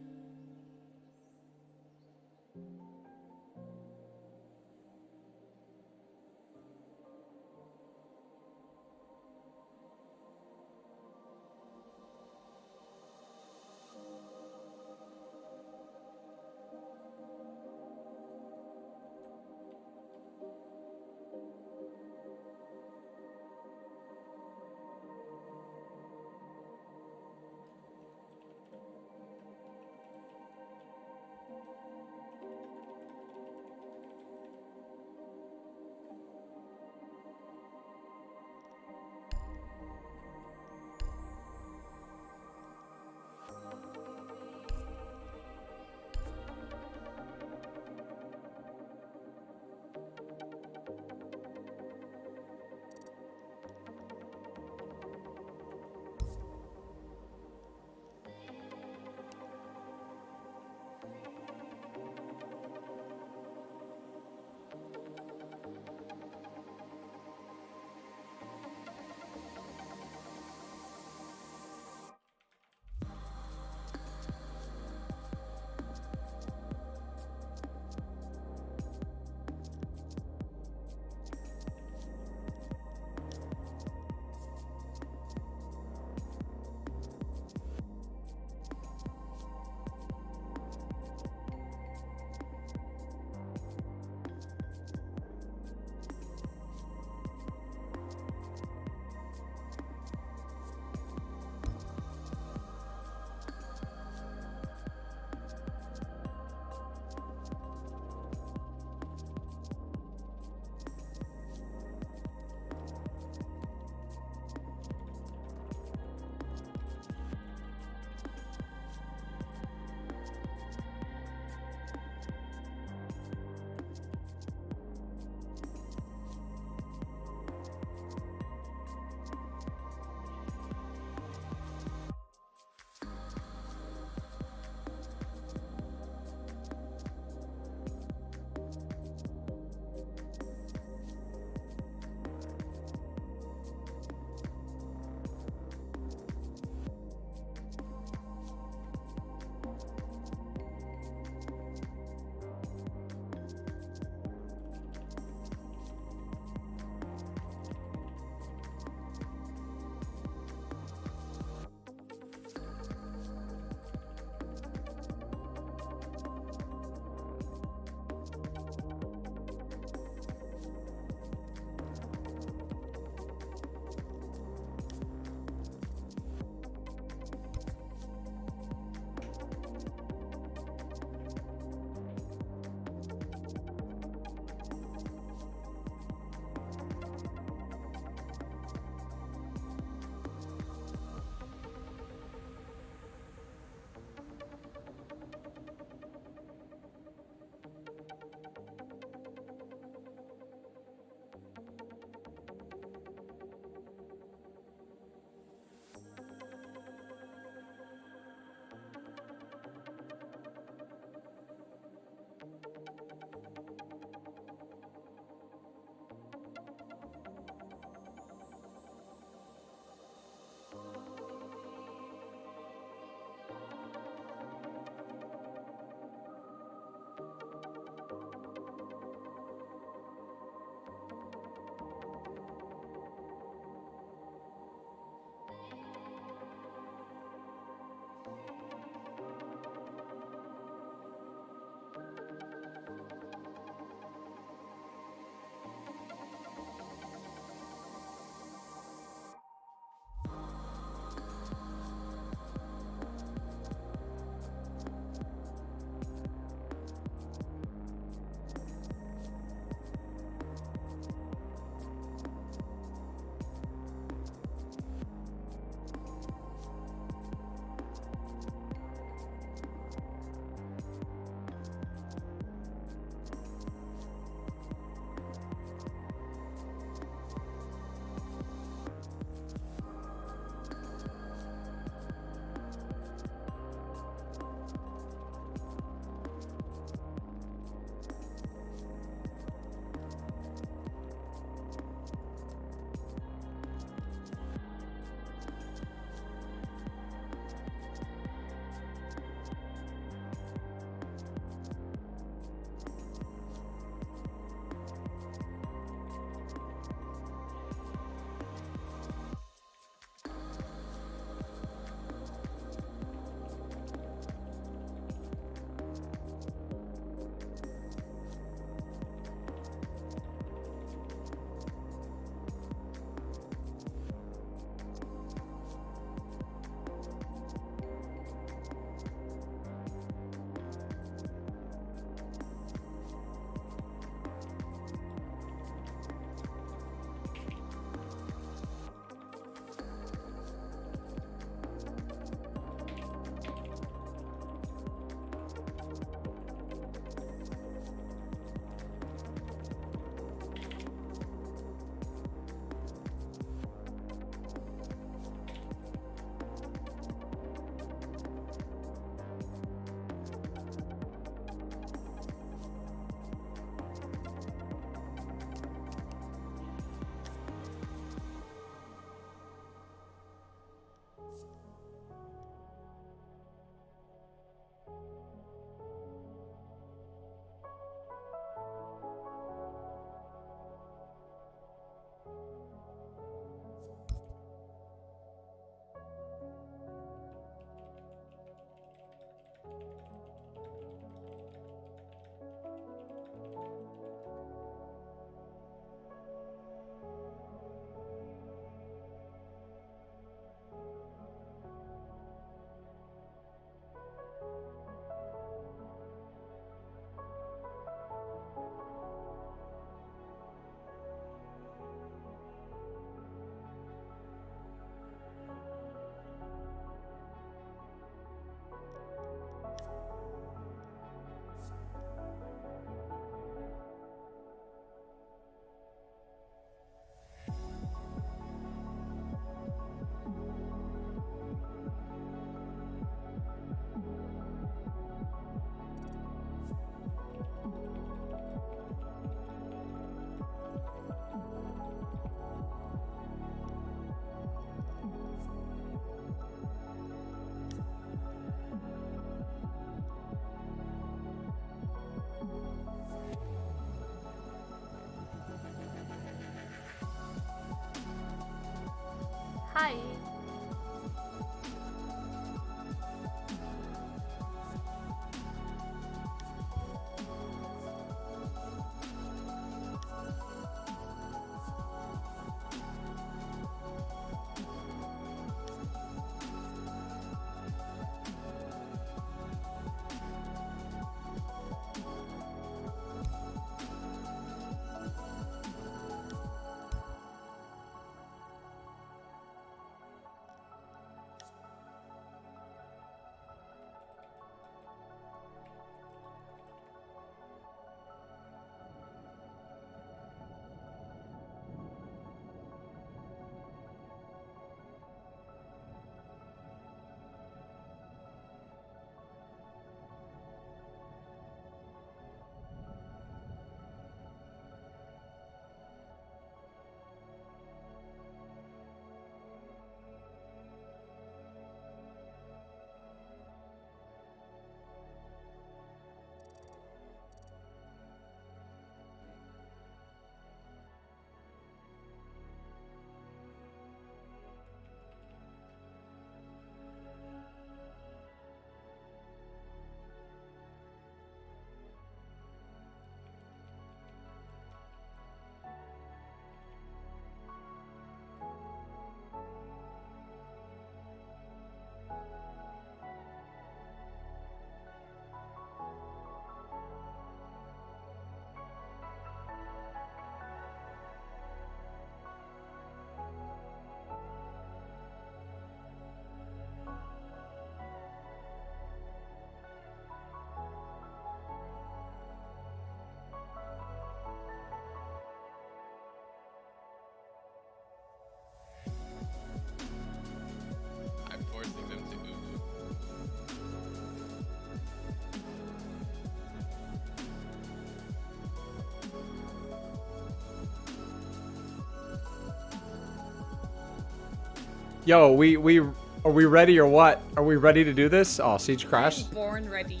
Yo, are we ready or what? Are we ready to do this? Oh, Siege crashed. I'm born ready.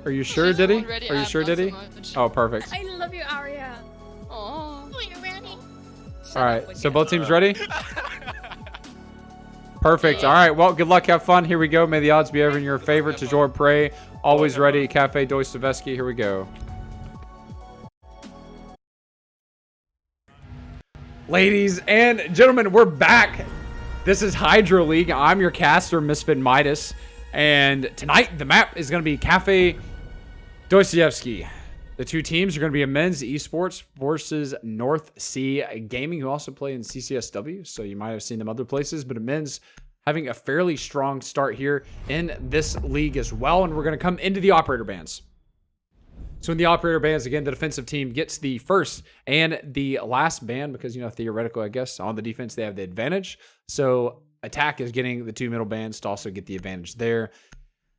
Are you sure, Diddy? Ready. Are you sure, Diddy? Oh, perfect. I love you, Arya. Oh, you're ready. All right, so both teams ready? Perfect. All right, well, good luck. Have fun. Here we go. May the odds be ever in your favor. Tajor Prey, always ready. Cafe Dostoevsky, here we go. Ladies and gentlemen, we're back. This is Hydro League. I'm your caster, Misfit Midas. And tonight, the map is going to be Cafe Dostoevsky. The two teams are going to be Immenz eSports versus North Sea Gaming, who also play in CCSW. So you might have seen them other places. But Immenz having a fairly strong start here in this league as well. And we're going to come into the operator bans. So in the operator bans, again, the defensive team gets the first and the last ban because, you know, theoretically, I guess, on the defense, they have the advantage. So attack is getting the two middle bans to also get the advantage there.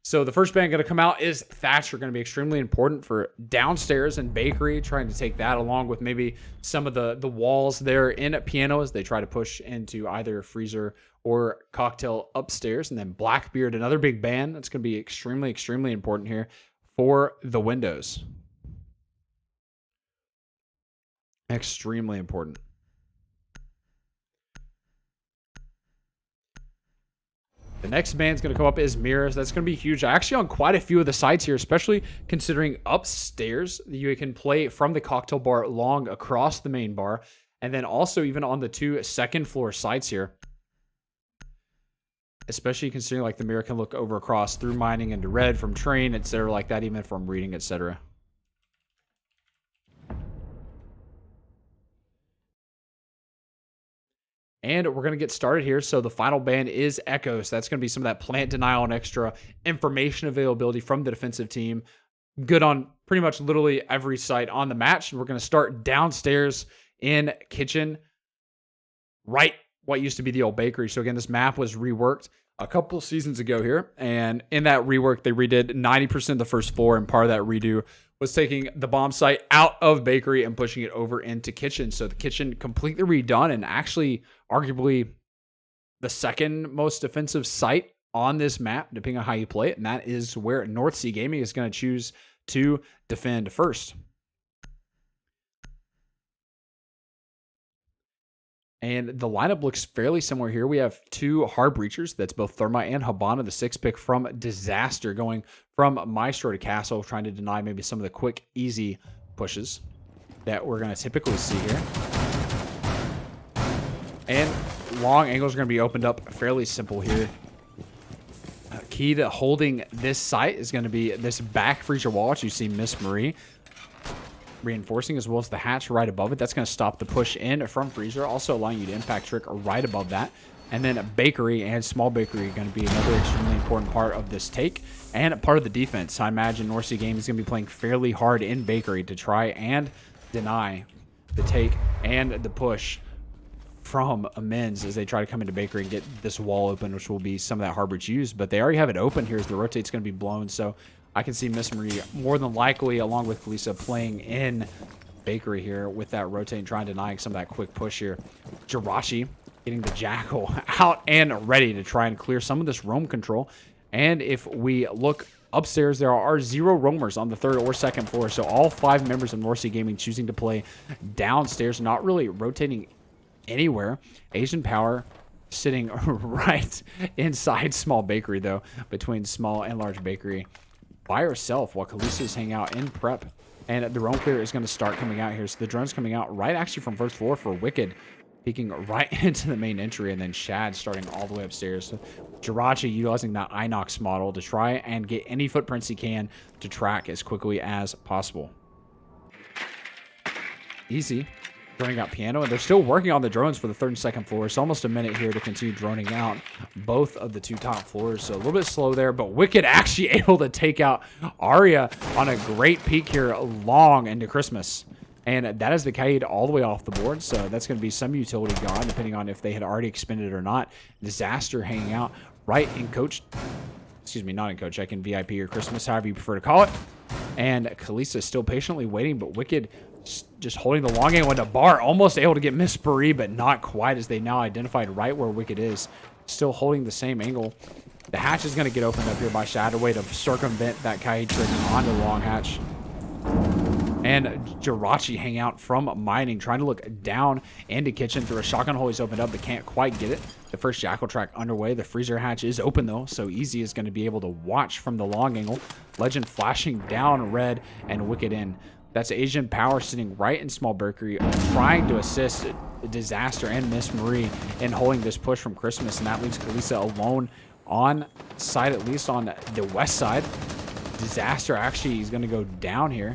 So the first ban going to come out is Thatcher, going to be extremely important for downstairs and bakery, trying to take that along with maybe some of the walls there in a piano as they try to push into either freezer or cocktail upstairs. And then Blackbeard, another big ban. That's going to be extremely, extremely important here for the windows. Extremely important. The next band's going to come up is Mirrors. That's going to be huge. Actually, on quite a few of the sites here, especially considering upstairs, you can play from the cocktail bar long across the main bar. And then also even on the two second floor sites here. Especially considering like the mirror can look over across through mining into red from train, etc. like that, even from reading, etc. And we're going to get started here. So the final ban is Echo. So that's going to be some of that plant denial and extra information availability from the defensive team. Good on pretty much literally every site on the match. And we're going to start downstairs in kitchen, right what used to be the old bakery. So again, this map was reworked a couple seasons ago here. And in that rework, they redid 90% of the first floor. And part of that redo was taking the bomb site out of bakery and pushing it over into kitchen. So the kitchen completely redone and actually arguably the second most defensive site on this map, depending on how you play it. And that is where North Sea Gaming is going to choose to defend first. And the lineup looks fairly similar here. We have two hard breachers. That's both Thermite and Habana, the 6 pick from Disaster, going from Maestro to Castle, trying to deny maybe some of the quick, easy pushes that we're going to typically see here. And long angles are going to be opened up fairly simple here. Key to holding this site is going to be this back freezer wall, which you see Miss Marie reinforcing, as well as the hatch right above it. That's going to stop the push in from freezer, also allowing you to impact trick right above that. And then a bakery and small bakery are going to be another extremely important part of this take and part of the defense. I imagine North Sea Gaming is going to be playing fairly hard in bakery to try and deny the take and the push from Immenz as they try to come into bakery and get this wall open, which will be some of that harbors used. But they already have it open here as the rotate's going to be blown. So I can see Miss Marie more than likely, along with Kalisa, playing in bakery here with that rotate and trying to deny some of that quick push here. Jirachi getting the Jackal out and ready to try and clear some of this roam control. And if we look upstairs, there are 0 roamers on the 3rd or 2nd floor. So all 5 members of North Sea Gaming choosing to play downstairs, not really rotating anywhere. Asian Power sitting right inside small bakery, though, between small and large bakery by herself, while Kalisa's hanging out in prep. And the roam clear is going to start coming out here. So the drone's coming out right actually from 1st floor for Wicked, peeking right into the main entry, and then Shad starting all the way upstairs. So Jirachi utilizing that Inox model to try and get any footprints he can to track as quickly as possible. Easy. Droning out piano, and they're still working on the drones for the 3rd and 2nd floor. It's almost a minute here to continue droning out both of the 2 top floors, so a little bit slow there, but Wicked actually able to take out Arya on a great peek here long into Christmas. And that is the Kaid all the way off the board, so that's going to be some utility gone, depending on if they had already expended it or not. Disaster hanging out right in Coach, excuse me, not in Coach, check in VIP or Christmas, however you prefer to call it. And Kalisa is still patiently waiting, but Wicked just holding the long angle into bar, almost able to get Miss Marie, but not quite, as they now identified right where Wicked is. still holding the same angle. The hatch is going to get opened up here by Shad, a way to circumvent that Kai trick onto the long hatch. And Jirachi hang out from mining, trying to look down into kitchen through a shotgun hole he's opened up, but can't quite get it. The first jackal track underway. The freezer hatch is open though, so Easy is going to be able to watch from the long angle. Legend flashing down red and Wicked in. That's Asian Power sitting right in small Mercury, trying to assist Disaster and Miss Marie in holding this push from Christmas, and that leaves Kalisa alone on side, at least on the west side. Disaster actually is going to go down here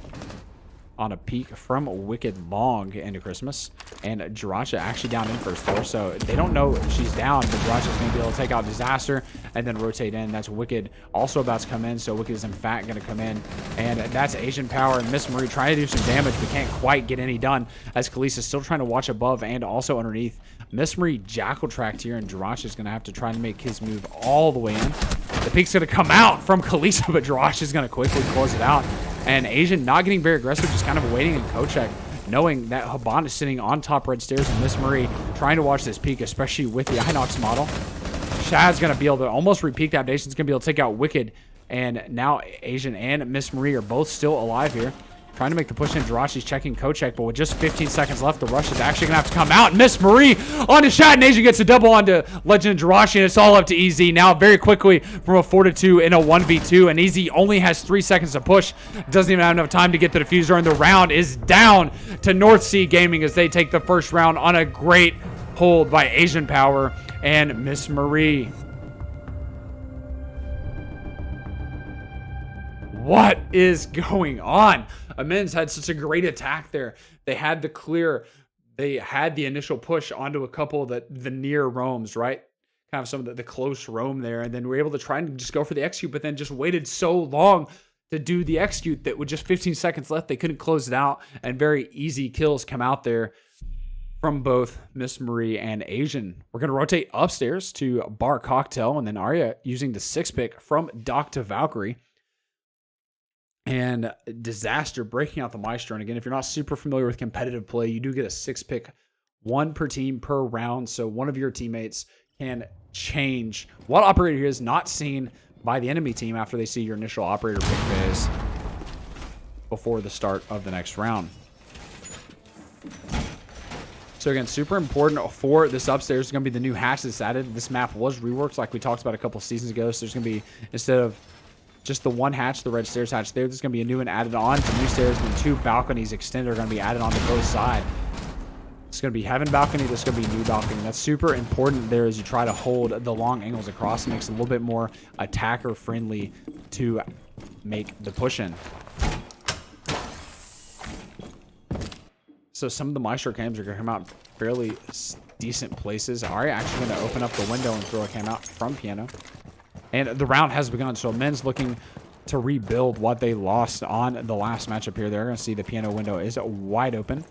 on a peek from Wicked long into Christmas, and Jiracha actually down in first floor, so they don't know she's down, but Jiracha's going to be able to take out Disaster and then rotate in. That's Wicked also about to come in, so Wicked is in fact going to come in, and that's Asian Power and Miss Marie trying to do some damage but can't quite get any done, as Kalisa's still trying to watch above and also underneath. Miss Marie jackal tracked here, and Jiracha is going to have to try to make his move all the way in. The peek's going to come out from Kalisa, but Jiracha is going to quickly close it out. And Asian not getting very aggressive, just kind of waiting in co-check, knowing that Haban is sitting on top red stairs, and Miss Marie trying to watch this peek, especially with the Inox model. Shad's going to be able to almost repeat that. Dation's going to be able to take out Wicked, and now Asian and Miss Marie are both still alive here. Trying to make the push in. Jirachi's checking co-check, but with just 15 seconds left, the rush is actually going to have to come out. And Miss Marie onto Shad, and Asian gets a double onto Legend and Jirachi, and it's all up to Easy now very quickly from a 4-2 in a 1v2, and Easy only has 3 seconds to push. Doesn't even have enough time to get the diffuser, and the round is down to North Sea Gaming as they take the first round on a great hold by Asian Power and Miss Marie. What is going on? Immenz had such a great attack there. They had the clear. They had the initial push onto a couple of the near roams, right? Kind of some of the close roam there. And then we're able to try and just go for the execute, but then just waited so long to do the execute that with just 15 seconds left, they couldn't close it out. And very easy kills come out there from both Miss Marie and Asian. We're going to rotate upstairs to Bar Cocktail, and then Arya using the 6-pick from Doc to Valkyrie. And Disaster breaking out the Maestro. And again, if you're not super familiar with competitive play, you do get a 6-pick, 1 per team per round. So one of your teammates can change what operator is not seen by the enemy team after they see your initial operator pick phase before the start of the next round. So again, super important for this upstairs is going to be the new hatch that's added. This map was reworked like we talked about a couple seasons ago. So there's going to be, instead of just the one hatch, the red stairs hatch there's going to be a new one added on to new stairs, and 2 balconies extended are going to be added on to both sides. It's going to be heaven balcony, this is going to be new balcony. That's super important there as you try to hold the long angles across. It makes it a little bit more attacker friendly to make the push in. So some of the Maestro cams are going to come out in fairly decent places. Arya actually going to open up the window and throw a cam out from piano. And the round has begun, so Immenz looking to rebuild what they lost on the last matchup here. They're going to see the piano window is wide open.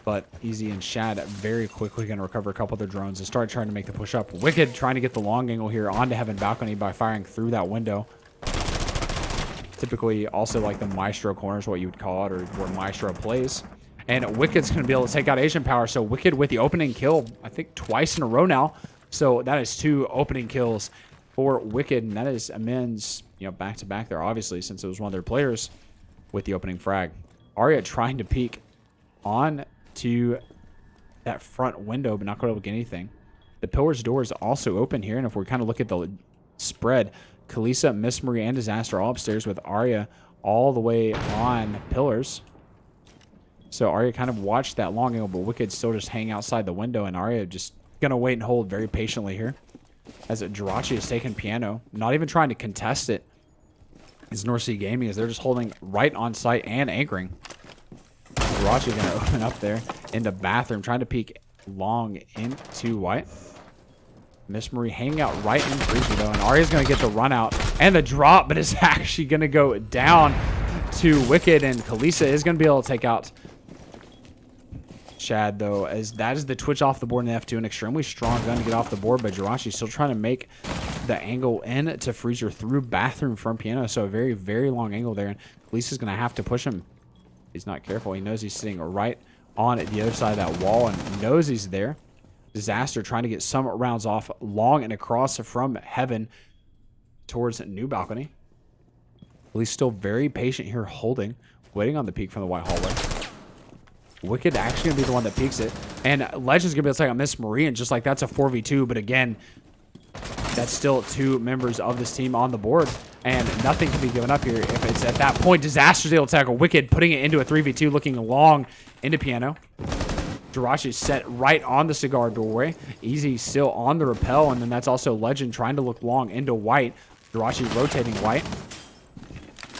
But Easy and Shad very quickly going to recover a couple of their drones and start trying to make the push up. Wicked trying to get the long angle here onto Heaven Balcony by firing through that window. Typically also like the Maestro corner is what you would call it, or where Maestro plays. And Wicked's going to be able to take out Asian Power. So Wicked with the opening kill, I think twice in a row now. So that is 2 opening kills for Wicked, and that is Immenz, back to back there, obviously, since it was one of their players with the opening frag. Arya trying to peek on to that front window, but not going to get anything. The Pillar's door is also open here, and if we kind of look at the spread, Kalisa, Miss Marie, and Disaster all upstairs with Arya all the way on Pillars. So Arya kind of watched that long angle, but Wicked still just hang outside the window, and Arya just going to wait and hold very patiently here. As Jirachi has taken piano, not even trying to contest it. It's North Sea Gaming as they're just holding right on site and anchoring. Jirachi going to open up there in the bathroom, trying to peek long into white. Miss Marie hanging out right in freezer though, and Arya's going to get the run out and the drop, but it's actually going to go down to Wicked, and Kalisa is going to be able to take out Shad though, as that is the Twitch off the board in the F2, an extremely strong gun to get off the board, but Jirachi still trying to make the angle in to freezer through bathroom from piano, so a very, very long angle there, and Kalisa's going to have to push him. He's not careful. He knows he's sitting right on the other side of that wall and knows he's there. Disaster trying to get some rounds off long and across from Heaven towards new balcony. He's still very patient here, holding, waiting on the peek from the white hallway. Wicked actually going to be the one that peeks it. And Legend's going to be able to take out Miss Marie, and just like that's a 4v2. But again, that's still 2 members of this team on the board. And nothing can be given up here. If it's at that point, Disaster's able to tackle Wicked, putting it into a 3v2, looking long into Piano. Jirachi set right on the cigar doorway. Easy still on the rappel. And then that's also Legend trying to look long into White. Jirachi rotating White.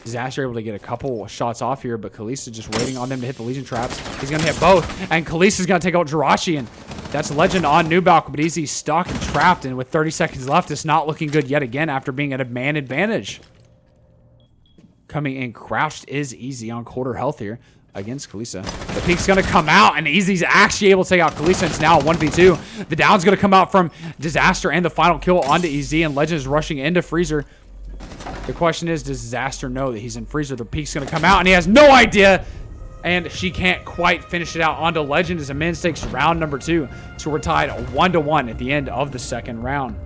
Disaster able to get a couple shots off here, but Kalisa just waiting on them to hit the Legion traps. He's going to hit both, and Kalisa's going to take out Jirachi, and that's Legend on New Balcony, but Easy stuck and trapped, and with 30 seconds left, it's not looking good yet again after being at a man advantage. Coming in crouched is Easy on quarter health here against Kalisa. The peek's going to come out, and Easy's actually able to take out Kalisa, and it's now 1v2. The down's going to come out from Disaster, and the final kill onto Easy, and Legend is rushing into Freezer. The question is, does Disaster know that he's in Freezer? The peek's going to come out, and he has no idea. And she can't quite finish it out onto Legend as Immenz takes round number 2. So we're tied 1-1 at the end of the second round.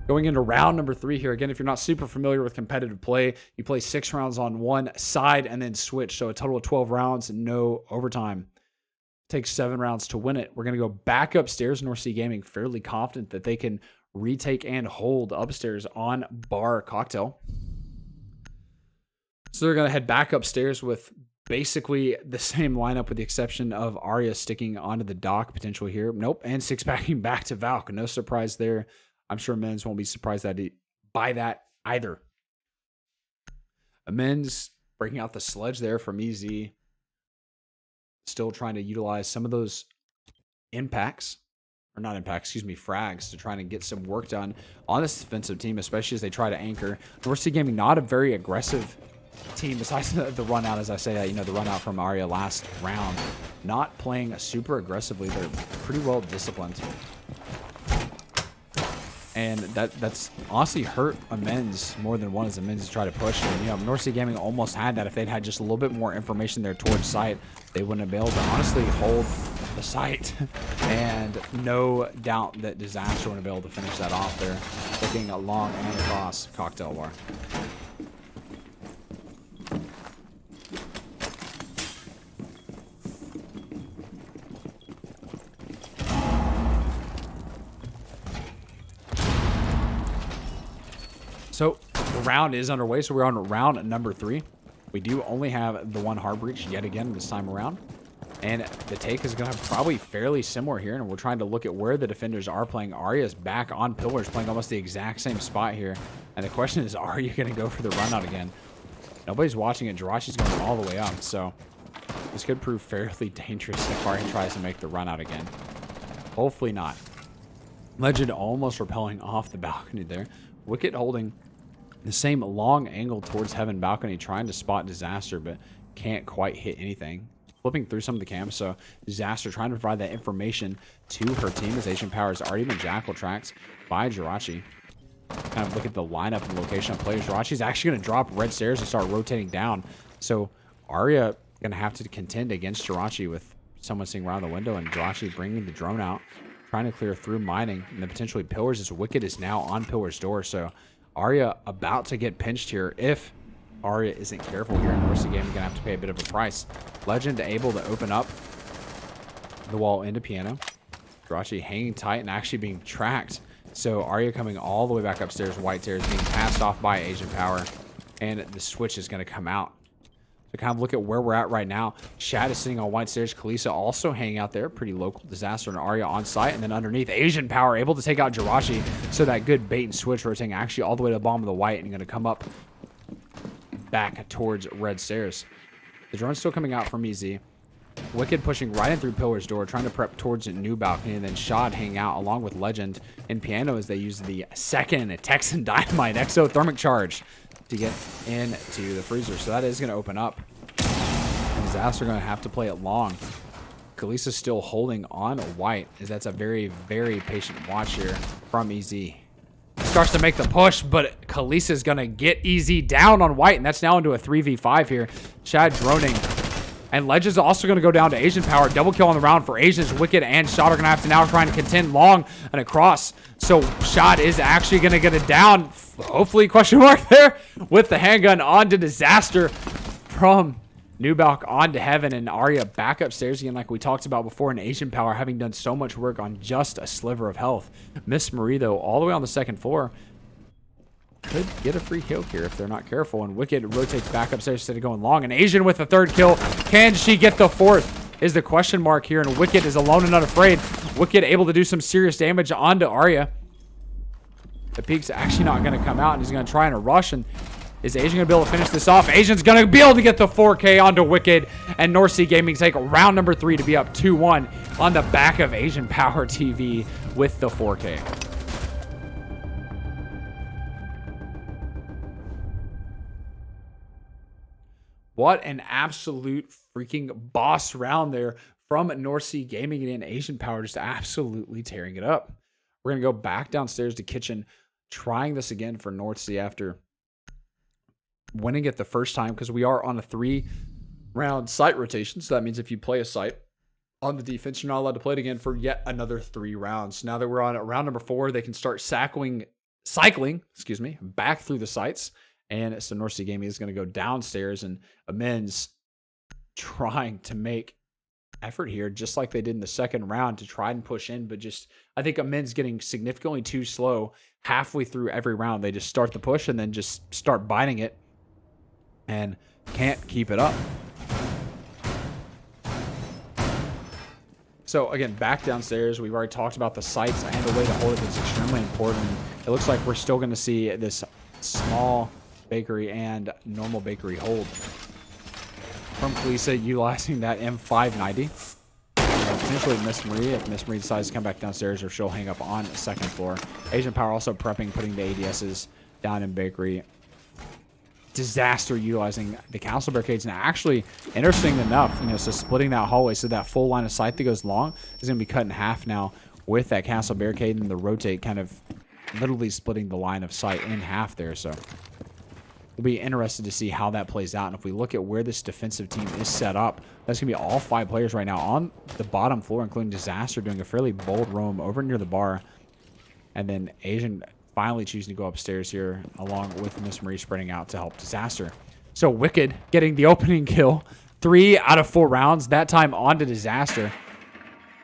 Going into round number 3 here. Again, if you're not super familiar with competitive play, you play 6 rounds on one side and then switch. So a total of 12 rounds and no overtime. Takes 7 rounds to win it. We're going to go back upstairs. North Sea Gaming fairly confident that they can retake and hold upstairs on Bar Cocktail. So they're going to head back upstairs with basically the same lineup with the exception of Arya sticking onto the dock potential here. Nope. And 6-packing back to Valk. No surprise there. I'm sure Immenz won't be surprised by that either. Immenz breaking out the sledge there from EZ. Still trying to utilize some of those frags to try and get some work done on this defensive team, especially as they try to anchor. North Sea Gaming, not a very aggressive team besides the run out, as I say that, the run out from Arya last round. Not playing super aggressively. They're pretty well disciplined. And that's honestly hurt Immenz more than one as Immenz has tried to push. And, North Sea Gaming almost had that. If they'd had just a little bit more information there towards site, they wouldn't have been able to honestly hold the site. And no doubt that Disaster wouldn't have been able to finish that off there. Looking long and across Cocktail Bar. So the round is underway. So we're on round number 3. We do only have the one hard breach yet again this time around. And the take is going to have probably fairly similar here. And we're trying to look at where the defenders are playing. Arya's back on pillars, playing almost the exact same spot here. And the question is, are you going to go for the run out again? Nobody's watching it. Jirachi's going all the way up. So this could prove fairly dangerous if Arya tries to make the run out again. Hopefully not. Legend almost rappelling off the balcony there. Wicket holding the same long angle towards Heaven balcony, trying to spot Disaster, but can't quite hit anything. Flipping through some of the cams, so Disaster trying to provide that information to her team as Asian Power has already been jackal tracked by Jirachi. Kind of look at the lineup and location of players. Jirachi's actually going to drop red stairs and start rotating down. So Arya going to have to contend against Jirachi with someone sitting around the window, and Jirachi bringing the drone out, trying to clear through mining, and then potentially pillars as Wicked is now on pillar's door. So Arya about to get pinched here if Arya isn't careful here. And North Sea Gaming going to have to pay a bit of a price. Legend able to open up the wall into Piano. Jirachi hanging tight and actually being tracked. So Arya coming all the way back upstairs. White stairs being passed off by Asian Power. And the switch is going to come out. To kind of look at where we're at right now. Shad is sitting on white stairs. Kalisa also hanging out there. Pretty local. Disaster and Arya on site. And then underneath, Asian Power able to take out Jirachi. So that good bait and switch rotating actually all the way to the bottom of the white and going to come up back towards red stairs. The drone's still coming out from EZ. Wicked pushing right in through Pillar's door, trying to prep towards a new balcony, and then Shad hanging out along with Legend and Piano as they use the second Texan Dynamite exothermic charge to get into the freezer. So that is going to open up. And Disaster going to have to play it long. Kalisa's still holding on white, as that's a very, very patient watch here from EZ. Starts to make the push, but Kalisa's going to get EZ down on white, and that's now into a 3v5 here. Shad droning And Legend's also going to go down to Asian Power. Double kill on the round for Asians. Wicked and Shot are going to have to now try and contend long and across. So Shot is actually going to get it down. Hopefully, question mark there, with the handgun onto Disaster from Nubalk onto Heaven, and Arya back upstairs again like we talked about before, and Asian Power having done so much work on just a sliver of health. Miss Marie, though, all the way on the second floor, could get a free kill here if they're not careful, and Wicked rotates back upstairs instead of going long, and Asian with the third kill. Can she get the fourth is the question mark here, and Wicked is alone and unafraid. Wicked able to do some serious damage onto Arya. The peek's actually not going to come out, and he's going to try and rush, and is Asian going to be able to finish this off? Asian's going to be able to get the 4K onto Wicked, and North Sea Gaming take round number 3 to be up 2-1 on the back of Asian Power TV with the 4K. What an absolute freaking boss round there from North Sea Gaming, and Asian Power just absolutely tearing it up. We're going to go back downstairs to kitchen, trying this again for North Sea after winning it the first time, because we are on a 3-round site rotation. So that means if you play a site on the defense, you're not allowed to play it again for yet another 3 rounds. Now that we're on round number 4, they can start cycling, back through the sites. And so North Sea Gaming is going to go downstairs, and Immenz trying to make effort here, just like they did in the second round, to try and push in. But just, I think Immenz getting significantly too slow halfway through every round. They just start the push and then just start biting it and can't keep it up. So again, back downstairs, we've already talked about the sites, and the way to hold it is extremely important. It looks like we're still going to see this small bakery and normal bakery hold from Kalisa, utilizing that M590. Potentially Miss Marie, if Miss Marie decides to come back downstairs, or she'll hang up on the second floor. Asian Power also prepping, putting the ADSs down in bakery. Disaster utilizing the council barricades. And actually, interesting enough, so splitting that hallway, so that full line of sight that goes long is going to be cut in half now with that castle barricade, and the rotate kind of literally splitting the line of sight in half there. So we'll be interested to see how that plays out. And if we look at where this defensive team is set up, that's going to be all 5 players right now on the bottom floor, including Disaster doing a fairly bold roam over near the bar. And then Asian finally choosing to go upstairs here, along with Miss Marie spreading out to help Disaster. So Wicked getting the opening kill, 3 out of 4 rounds, that time onto Disaster.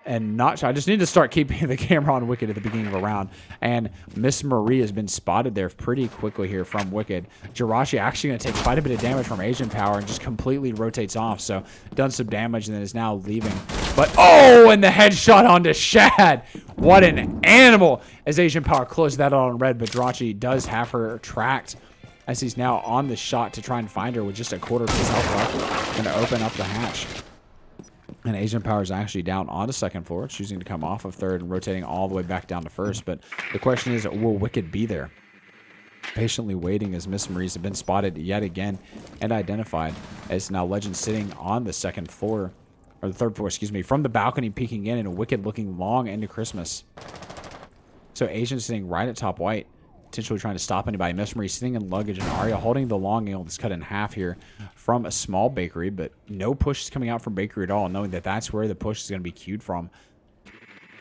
And not sure. I just need to start keeping the camera on Wicked at the beginning of a round. And Miss Marie has been spotted there pretty quickly here from Wicked. Jirachi actually going to take quite a bit of damage from Asian Power and just completely rotates off. So done some damage and then is now leaving. But oh, and the headshot onto Shad. What an animal, as Asian Power closed that out on red. But Jirachi does have her tracked, as he's now on the shot to try and find her with just a quarter of his health left. Going to open up the hatch. And Asian Power is actually down on the second floor, choosing to come off of third and rotating all the way back down to first. But the question is, will Wicked be there? Patiently waiting, as Miss Marie's have been spotted yet again and identified, as now Legend sitting on the second floor, or the third floor, excuse me, from the balcony peeking in, and Wicked looking long into Christmas. So Asian sitting right at top white, potentially trying to stop anybody. Miss Marie sitting in luggage, and Arya holding the long angle that's cut in half here from a small bakery, but no push is coming out from bakery at all, knowing that that's where the push is going to be queued from.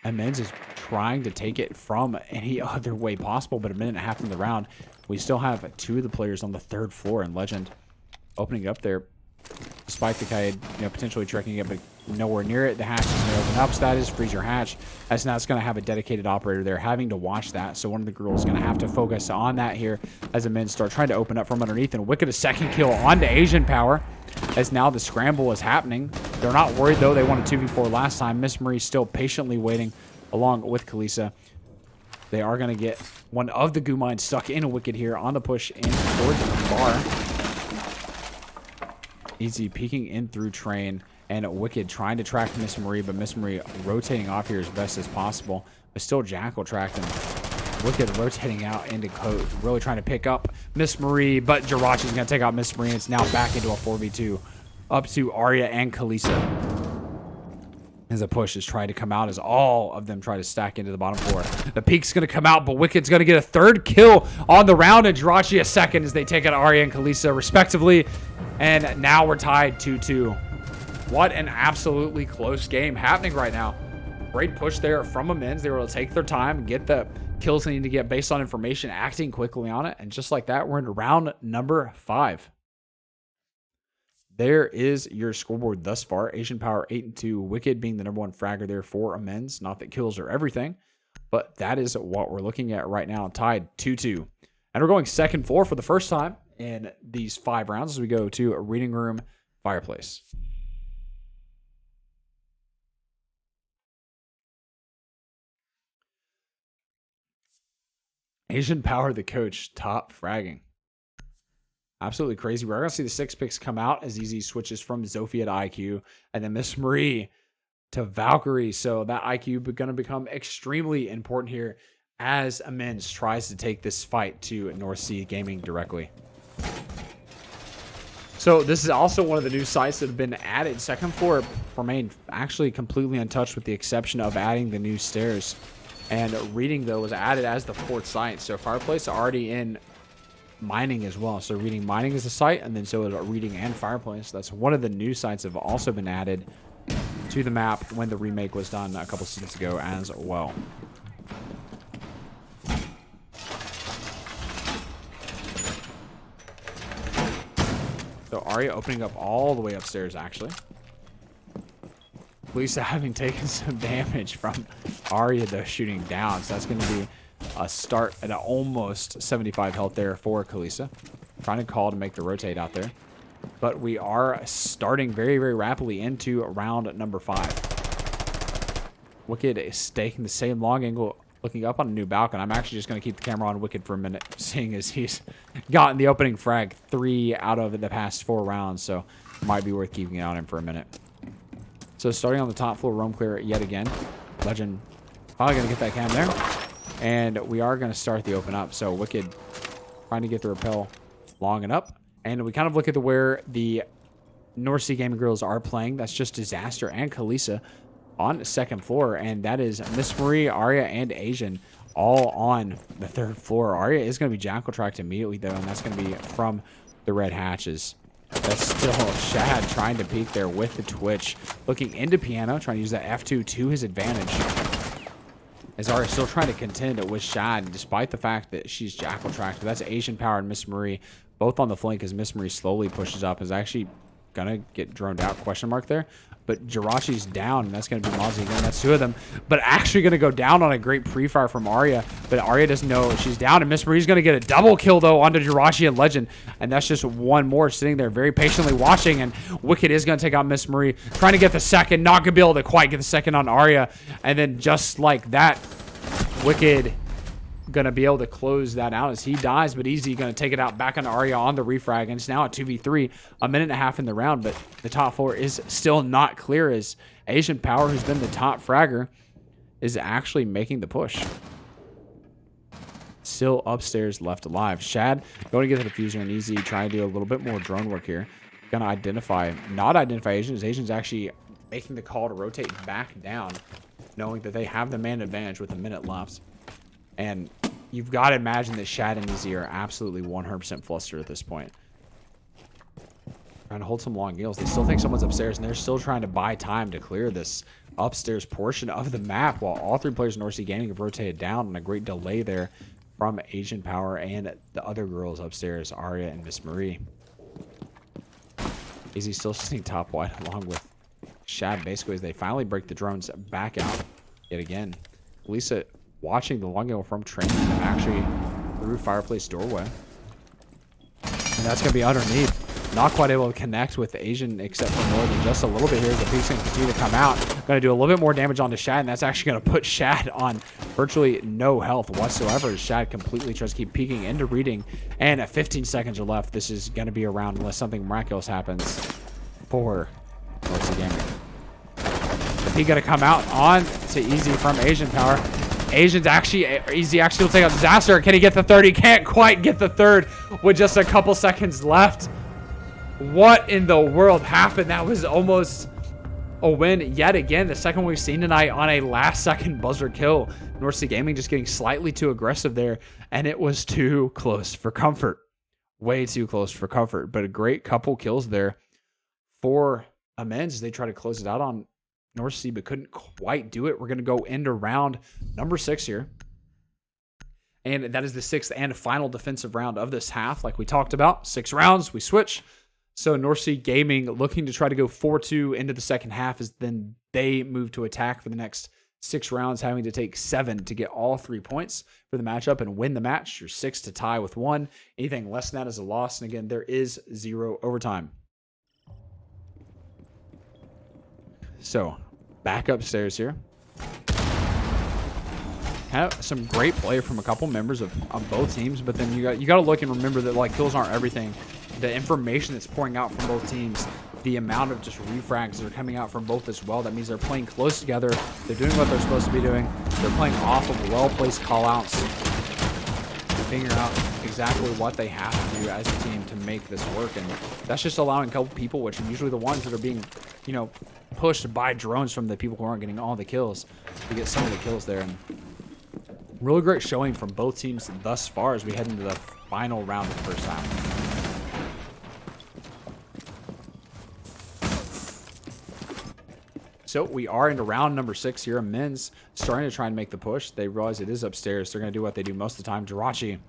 Immenz is trying to take it from any other way possible, but a minute and a half in the round, we still have 2 of the players on the third floor, and Legend opening up there, despite the kite, potentially tracking it, but nowhere near it. The hatch is going to open up, so that is freeze your hatch. As now it's going to have a dedicated operator there having to watch that, so one of the girls is going to have to focus on that here as the men start trying to open up from underneath. And Wicked a second kill onto Asian Power, as now the scramble is happening. They're not worried though. They won a 2v4 last time. Miss Marie still patiently waiting along with Kalisa. They are going to get one of the goo mines stuck in Wicked here on the push in towards the bar. Easy peeking in through train, and Wicked trying to track Miss Marie, but Miss Marie rotating off here as best as possible, but still Jackal tracked him. Wicked rotating out into Coat, really trying to pick up Miss Marie, but Jirachi's going to take out Miss Marie. It's now back into a 4v2 up to Arya and Kalisa, as a push is trying to come out, as all of them try to stack into the bottom floor. The peek's going to come out, but Wicked's going to get a third kill on the round, and Jirachi a second as they take out Arya and Kalisa respectively. And now we're tied 2-2. What an absolutely close game happening right now. Great push there from Immenz. They were able to take their time, get the kills they need to get based on information, acting quickly on it. And just like that, we're in round number 5. There is your scoreboard thus far. Asian Power 8-2. Wicked being the number 1 fragger there for Immenz. Not that kills are everything, but that is what we're looking at right now. Tied 2-2. And we're going second floor for the first time in these 5 rounds as we go to a reading room fireplace. Asian Power, the coach, top fragging. Absolutely crazy. We're going to see the 6 picks come out as Easy switches from Zofia to IQ, and then Miss Marie to Valkyrie. So that IQ is going to become extremely important here as Immenz tries to take this fight to North Sea Gaming directly. So this is also one of the new sites that have been added. Second floor remained actually completely untouched with the exception of adding the new stairs. And reading, though, was added as the 4th site. So fireplace already in mining as well. So reading, mining is a site, and then so is reading and fireplace. That's one of the new sites that have also been added to the map when the remake was done a couple seasons ago as well. So Arya opening up all the way upstairs, actually. Lisa having taken some damage from Arya, though, shooting down. So that's going to be a start at almost 75 health there for Kalisa. Trying to call to make the rotate out there. But we are starting very, very rapidly into round number 5. Wicked is taking the same long angle, looking up on a new balcony. I'm actually just going to keep the camera on Wicked for a minute, seeing as he's gotten the opening frag 3 out of the past 4 rounds. So might be worth keeping it on him for a minute. So starting on the top floor, roam clear yet again. Legend probably going to get that cam there. And we are going to start the open up. So Wicked trying to get the rappel long and up. And we kind of look at where the North Sea Gaming Girls are playing. That's just Disaster and Kalisa on the second floor. And that is Miss Marie, Arya, and Asian all on the 3rd floor. Arya is going to be jackal tracked immediately, though. And that's going to be from the red hatches. That's still Shad trying to peek there with the twitch. Looking into Piano, trying to use that F2 to his advantage. As Arya still trying to contend with Shad, despite the fact that she's jackal tracked. That's Asian Power and Miss Marie, both on the flank as Miss Marie slowly pushes up. Is actually going to get droned out, question mark there. But Jirachi's down, and that's going to be Mozzie again. That's 2 of them. But actually going to go down on a great pre-fire from Arya. But Arya doesn't know she's down, and Miss Marie's going to get a double kill, though, onto Jirachi and Legend. And that's just one more sitting there very patiently watching. And Wicked is going to take out Miss Marie, trying to get the second. Not going to be able to quite get the second on Arya. And then just like that, Wicked going to be able to close that out as he dies, but Easy going to take it out back on Arya on the refrag, and it's now at 2v3, a minute and a half in the round, but the top floor is still not clear as Asian Power, who's been the top fragger, is actually making the push. Still upstairs left alive. Shad going to get the diffuser, and Easy trying to do a little bit more drone work here. Going to not identify Asian, as Asian's actually making the call to rotate back down, knowing that they have the man advantage with a minute left. And you've got to imagine that Shad and Easy are absolutely 100% flustered at this point. Trying to hold some long gills. They still think someone's upstairs, and they're still trying to buy time to clear this upstairs portion of the map, while all 3 players in North Sea Gaming have rotated down, and a great delay there from Asian Power and the other girls upstairs, Arya and Miss Marie. Easy still sitting top wide along with Shad, basically, as they finally break the drones back out yet again. Lisa watching the long angle from training actually through fireplace doorway. And that's going to be underneath. Not quite able to connect with Asian except for more than just a little bit here. The piece can continue to come out. Going to do a little bit more damage onto Shad, and that's actually going to put Shad on virtually no health whatsoever. Shad completely tries to keep peeking into reading. And at 15 seconds are left, this is going to be a round unless something miraculous happens for North Sea Gaming. The peek going to come out on to Easy from Asian Power. Easy actually will take out Disaster. Can he get the third? He can't quite get the third with just a couple seconds left. What in the world happened? That was almost a win yet again. The second we've seen tonight on a last-second buzzer kill. North Sea Gaming just getting slightly too aggressive there, and it was too close for comfort. Way too close for comfort, but a great couple kills there for Immenz, they try to close it out on North Sea, but couldn't quite do it. We're going to go into round number 6 here. And that is the 6th and final defensive round of this half. Like we talked about, 6 rounds, we switch. So North Sea Gaming looking to try to go 4-2 into the second half, as then they move to attack for the next 6 rounds, having to take 7 to get all 3 points for the matchup and win the match. You're 6 to tie with 1. Anything less than that is a loss. And again, there is 0 overtime. So back upstairs here. Have some great play from a couple members of both teams, but then you got to look and remember that like kills aren't everything. The information that's pouring out from both teams, the amount of just refrags that are coming out from both as well. That means they're playing close together. They're doing what they're supposed to be doing. They're playing off of well-placed callouts, figuring out exactly what they have to do as a team to make this work. And that's just allowing a couple people, which are usually the ones that are being, pushed by drones from the people who aren't getting all the kills, to get some of the kills there. And really great showing from both teams thus far as we head into the final round of the first half. So we are into round number 6 here. Immenz starting to try and make the push. They realize it is upstairs. They're going to do what they do most of the time. Jirachi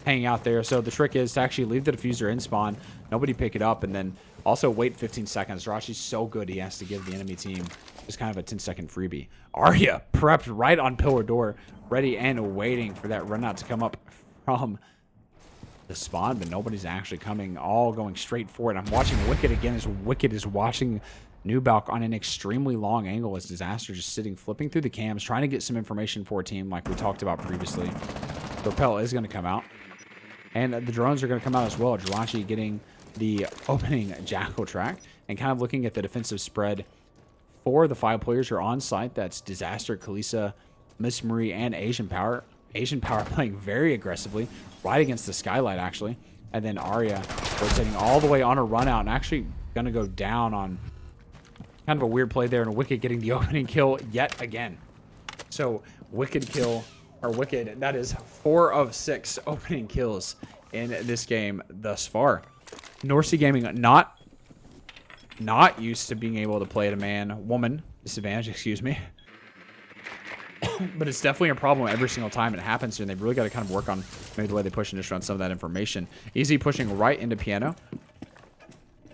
hanging out there. So the trick is to actually leave the diffuser in spawn. Nobody pick it up, and then also wait 15 seconds. Jirachi's so good, he has to give the enemy team just kind of a 10-second freebie. Arya prepped right on pillar door, ready and waiting for that run out to come up from the spawn, but nobody's actually coming. All going straight for it. I'm watching Wicked again as Wicked is watching Newbalk on an extremely long angle as Disaster just sitting, flipping through the cams, trying to get some information for a team like we talked about previously. Propel is going to come out. And the drones are going to come out as well. Jirachi getting the opening Jackal track and kind of looking at the defensive spread for the 5 players who are on site. That's Disaster, Kalisa, Miss Marie, and Asian Power. Asian Power playing very aggressively, right against the skylight actually. And then Arya rotating all the way on a run out and actually going to go down on kind of a weird play there, and Wicked getting the opening kill yet again. So Wicked, that is 4 of 6 opening kills in this game thus far. North Sea Gaming not used to being able to play at a woman disadvantage, excuse me. But it's definitely a problem every single time it happens, and they've really got to kind of work on maybe the way they push initial on some of that information. Easy pushing right into Piano,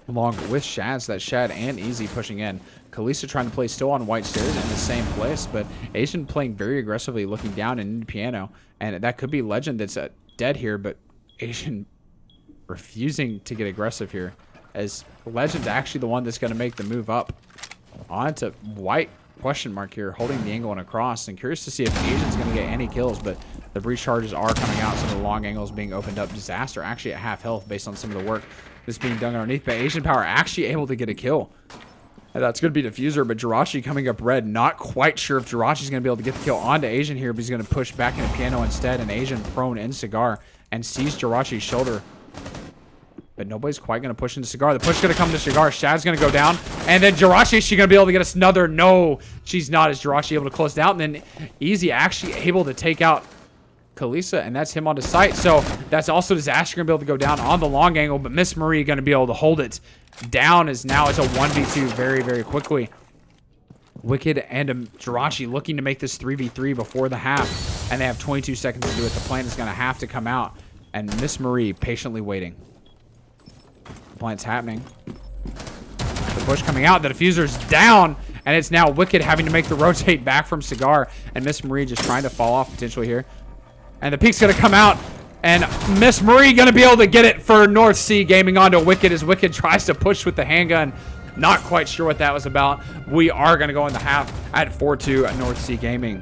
along with Shad, so that Shad and Easy pushing in. Kalisa trying to play still on white stairs in the same place, but Asian playing very aggressively, looking down and into Piano. And that could be Legend that's dead here, but Asian refusing to get aggressive here, as Legend's actually the one that's going to make the move up onto white question mark here, holding the angle and across. And curious to see if Asian's going to get any kills, but the breach charges are coming out, some of the long angles being opened up. Disaster actually at half health based on some of the work that's being done underneath, but Asian Power actually able to get a kill. And that's going to be Diffuser, but Jirachi coming up red. Not quite sure if Jirachi's going to be able to get the kill onto Asian here, but he's going to push back into Piano instead, and Asian prone in Cigar and sees Jirachi's shoulder. But nobody's quite going to push into Cigar. The push is going to come to Cigar. Shad's going to go down, and then Jirachi, is she going to be able to get us another? No, she's not, as Jirachi able to close down, and then Easy actually able to take out Kalisa, and that's him onto site. So that's also Disaster going to be able to go down on the long angle, but Miss Marie going to be able to hold it down, as now it's a 1v2 very, very quickly. Wicked and Jirachi looking to make this 3v3 before the half, and they have 22 seconds to do it. The plan is going to have to come out, and Miss Marie patiently waiting. The plan's happening. The push coming out, the diffuser's down, and it's now Wicked having to make the rotate back from Cigar, and Miss Marie just trying to fall off potentially here. And the peek's going to come out, and Miss Marie going to be able to get it for North Sea Gaming onto Wicked, as Wicked tries to push with the handgun. Not quite sure what that was about. We are going to go in the half at 4-2 at North Sea Gaming.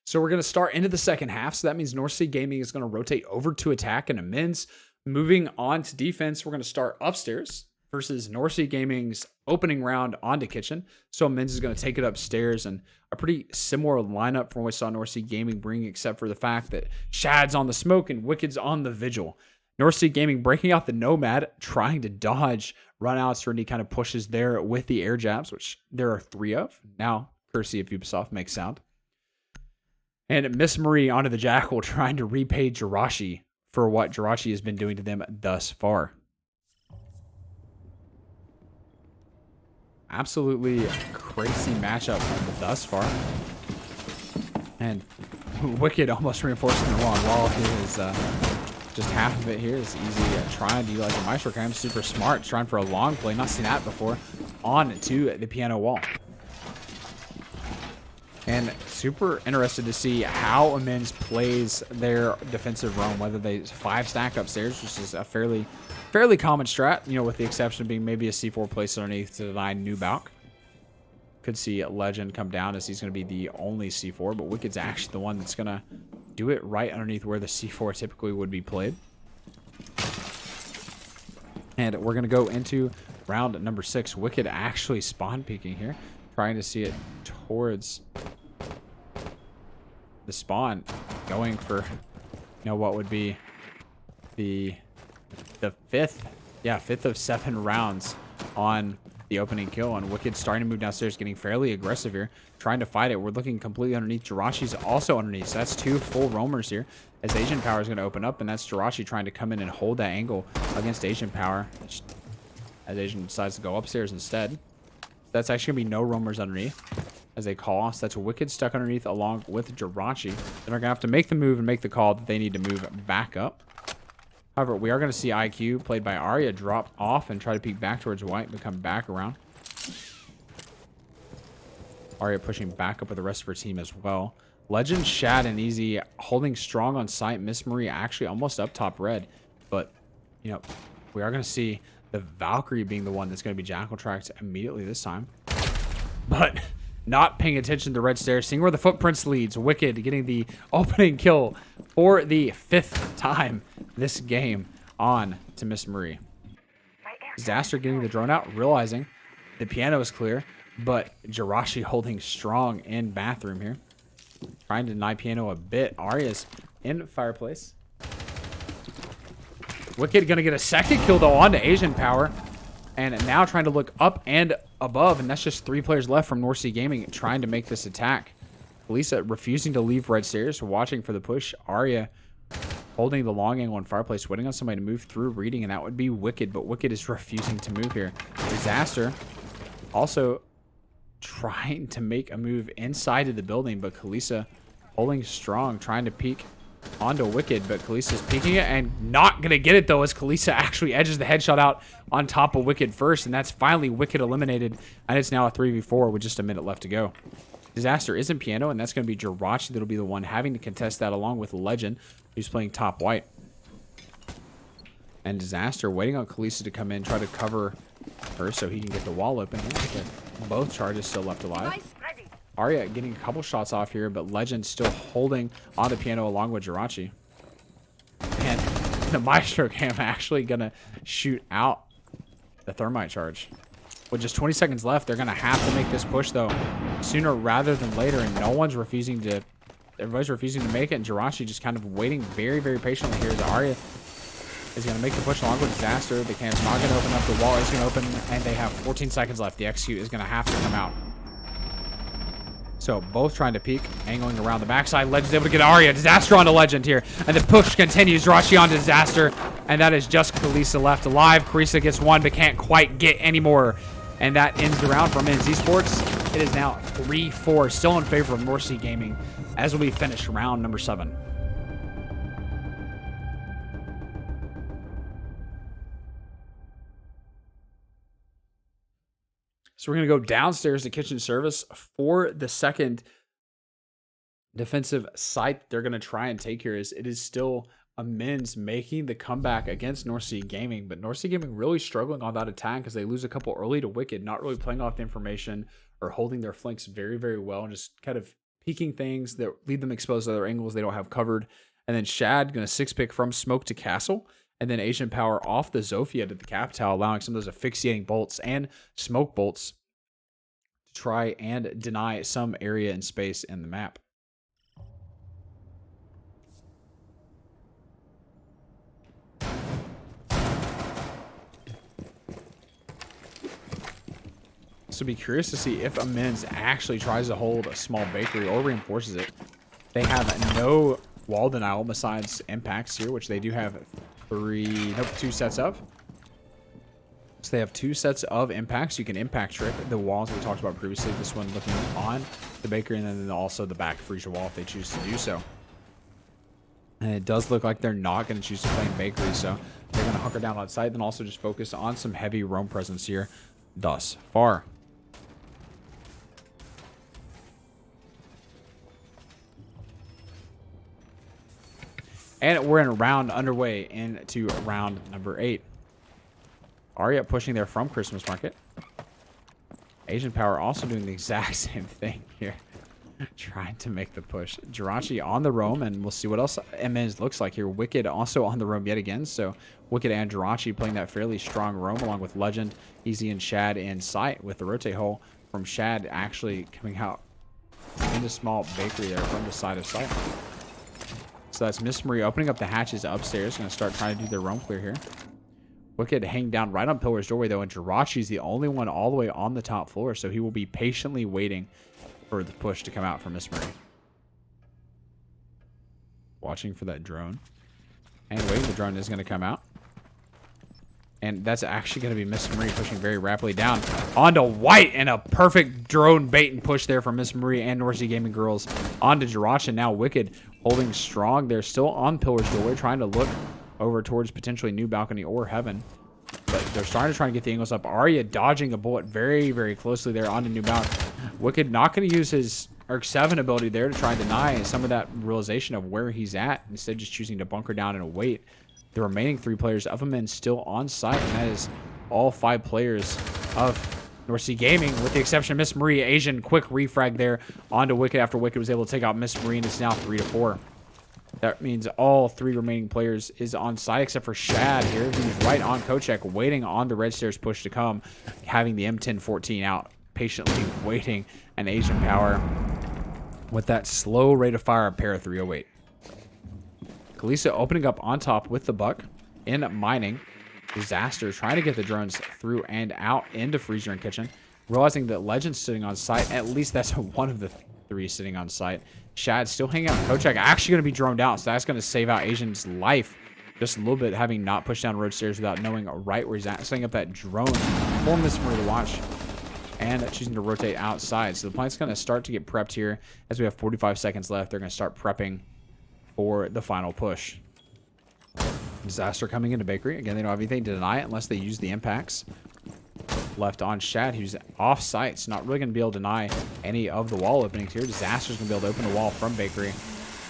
So we're going to start into the second half. So that means North Sea Gaming is going to rotate over to attack, and Immenz moving on to defense. We're going to start upstairs versus North Sea Gaming's opening round onto kitchen. So Immenz is going to take it upstairs, and a pretty similar lineup from what we saw North Sea Gaming bring, except for the fact that Shad's on the smoke and Wicked's on the vigil. North Sea Gaming breaking out the Nomad, trying to dodge runouts or any kind of pushes there with the air jabs, which there are 3 of. Now, courtesy of Ubisoft, makes sound. And Miss Marie onto the Jackal, trying to repay Jirachi for what Jirachi has been doing to them thus far. Absolutely crazy matchup thus far. And Wicked almost reinforcing the wall. Wall is just half of it here is easy. Trying to utilize the Maestro Cam. Super smart. Trying for a long play. Not seen that before. On to the piano wall. And super interested to see how Immenz plays their defensive roam. Whether they 5 stack upstairs, which is a fairly common strat, you know, with the exception of being maybe a C4 placed underneath to deny new Balk. Could see Legend come down as he's going to be the only C4, but Wicked's actually the one that's going to do it right underneath where the C4 typically would be played. And we're going to go into round number 6. Wicked actually spawn peeking here, trying to see it towards the spawn, going for, you know, what would be the fifth of 7 rounds on the opening kill. And Wicked starting to move downstairs, getting fairly aggressive here, trying to fight it. We're looking completely underneath. Jirachi's also underneath, so that's 2 full roamers here as Asian Power is going to open up, and that's Jirachi trying to come in and hold that angle against Asian Power as Asian decides to go upstairs instead. That's actually going to be no roamers underneath as they call. So that's Wicked stuck underneath along with Jirachi. Then they're going to have to make the move and make the call that they need to move back up. However, we are going to see IQ, played by Arya, drop off and try to peek back towards White and come back around. Arya pushing back up with the rest of her team as well. Legend, Shad, and Easy holding strong on site. Miss Marie actually almost up top red. But, you know, we are going to see the Valkyrie being the one that's going to be Jackal tracked immediately this time. But not paying attention to red stairs, seeing where the footprints leads. Wicked getting the opening kill for the 5th time this game on to Miss Marie. Disaster getting the drone out, realizing the piano is clear, but Jirachi holding strong in bathroom here. Trying to deny piano a bit. Arya's in fireplace. Wicked going to get a second kill though onto Asian Power. And now trying to look up and above, and that's just 3 players left from North Sea Gaming trying to make this attack. Lisa refusing to leave red stairs, watching for the push. Arya holding the long angle in fireplace, waiting on somebody to move through, reading, and that would be Wicked, but Wicked is refusing to move here. Disaster also trying to make a move inside of the building, but Kalisa holding strong, trying to peek onto Wicked, but Kalisa's peeking it and not going to get it though, as Kalisa actually edges the headshot out on top of Wicked first, and that's finally Wicked eliminated, and it's now a 3v4 with just a minute left to go. Disaster isn't piano, and that's going to be Jirachi that'll be the one having to contest that along with Legend, who's playing top white. And Disaster waiting on Kalisa to come in, try to cover her so he can get the wall open here. Both charges still left alive. Arya getting a couple shots off here, but Legend still holding on the piano along with Jirachi. And the Maestro Cam actually going to shoot out the thermite charge. With just 20 seconds left, they're going to have to make this push, though, sooner rather than later, and everybody's refusing to make it, and Jirachi just kind of waiting very, very patiently here as Arya is going to make the push along with Disaster. The cam's not going to open up, the wall is going to open, and they have 14 seconds left. The execute is going to have to come out. So both trying to peek, angling around the backside. Legend's able to get Arya. Disaster onto Legend here. And the push continues. Jirachi on Disaster. And that is just Kalisa left alive. Kalisa gets one, but can't quite get any more. And that ends the round for Immenz eSports. It is now 3-4, still in favor of North Sea Gaming as we finish round number 7. So we're going to go downstairs to kitchen service for the second defensive site they're going to try and take here. It is still Immenz making the comeback against North Sea Gaming, but North Sea Gaming really struggling on that attack because they lose a couple early to Wicked, not really playing off the information or holding their flanks very, very well, and just kind of peeking things that leave them exposed to other angles they don't have covered. And then Shad going to 6-pick from smoke to castle, and then Asian Power off the Zofia to the Capital, allowing some of those asphyxiating bolts and smoke bolts to try and deny some area and space in the map. So be curious to see if Immenz actually tries to hold a small bakery or reinforces it. They have no wall denial besides impacts here, which they do have 2 sets of. So they have 2 sets of impacts. You can impact trick the walls we talked about previously. This one looking on the bakery, and then also the back freezer wall if they choose to do so. And it does look like they're not going to choose to play in bakery, so they're going to hunker down on site, then also just focus on some heavy roam presence here thus far. And we're in round underway into round number 8. Arya pushing there from Christmas Market. Asian Power also doing the exact same thing here. Trying to make the push. Jirachi on the roam, and we'll see what else Immenz looks like here. Wicked also on the roam yet again. So Wicked and Jirachi playing that fairly strong roam along with Legend, Easy, and Shad in sight with the rotate hole from Shad actually coming out in the small bakery there from the side of sight. So that's Miss Marie opening up the hatches upstairs. Going to start trying to do their roam clear here. Wicked hang down right on Pillar's doorway, though, and Jirachi's the only one all the way on the top floor, so he will be patiently waiting for the push to come out from Miss Marie. Watching for that drone. And waiting, the drone is going to come out. And that's actually going to be Miss Marie pushing very rapidly down onto White, and a perfect drone bait and push there from Miss Marie and North Sea Gaming Girls onto Jirachi. And now Wicked holding strong. They're still on Pillar's doorway, trying to look over towards potentially New Balcony or Heaven. But they're starting to try and get the angles up. Arya dodging a bullet very, very closely there onto New Balcony. Wicked not going to use his Arc 7 ability there to try and deny some of that realization of where he's at. Instead, just choosing to bunker down and wait. The remaining 3 players of Immenz still on site, and that is all 5 players of North Sea Gaming, with the exception of Miss Marie. Asian quick refrag there onto Wicked after Wicked was able to take out Miss Marie, and it's now 3-4. That means all 3 remaining players is on site except for Shad here, who's right on Kochek, waiting on the red stairs push to come, having the M1014 out, patiently waiting, and Asian Power with that slow rate of fire pair of 308. Kalisa opening up on top with the buck in mining. Disaster trying to get the drones through and out into freezer and kitchen, realizing that Legend's sitting on site. At least that's one of the 3 sitting on site. Shad still hanging out. Kochek actually going to be droned out, so that's going to save out Asian's life just a little bit, having not pushed down road stairs without knowing right where he's at. Setting up that drone for Miss Marie to watch, and choosing to rotate outside. So the plant's going to start to get prepped here as we have 45 seconds left. They're going to start prepping for the final push. Disaster coming into bakery. Again, they don't have anything to deny it unless they use the impacts. Left on Shad, who's off site, so not really going to be able to deny any of the wall openings here. Disaster's going to be able to open the wall from bakery,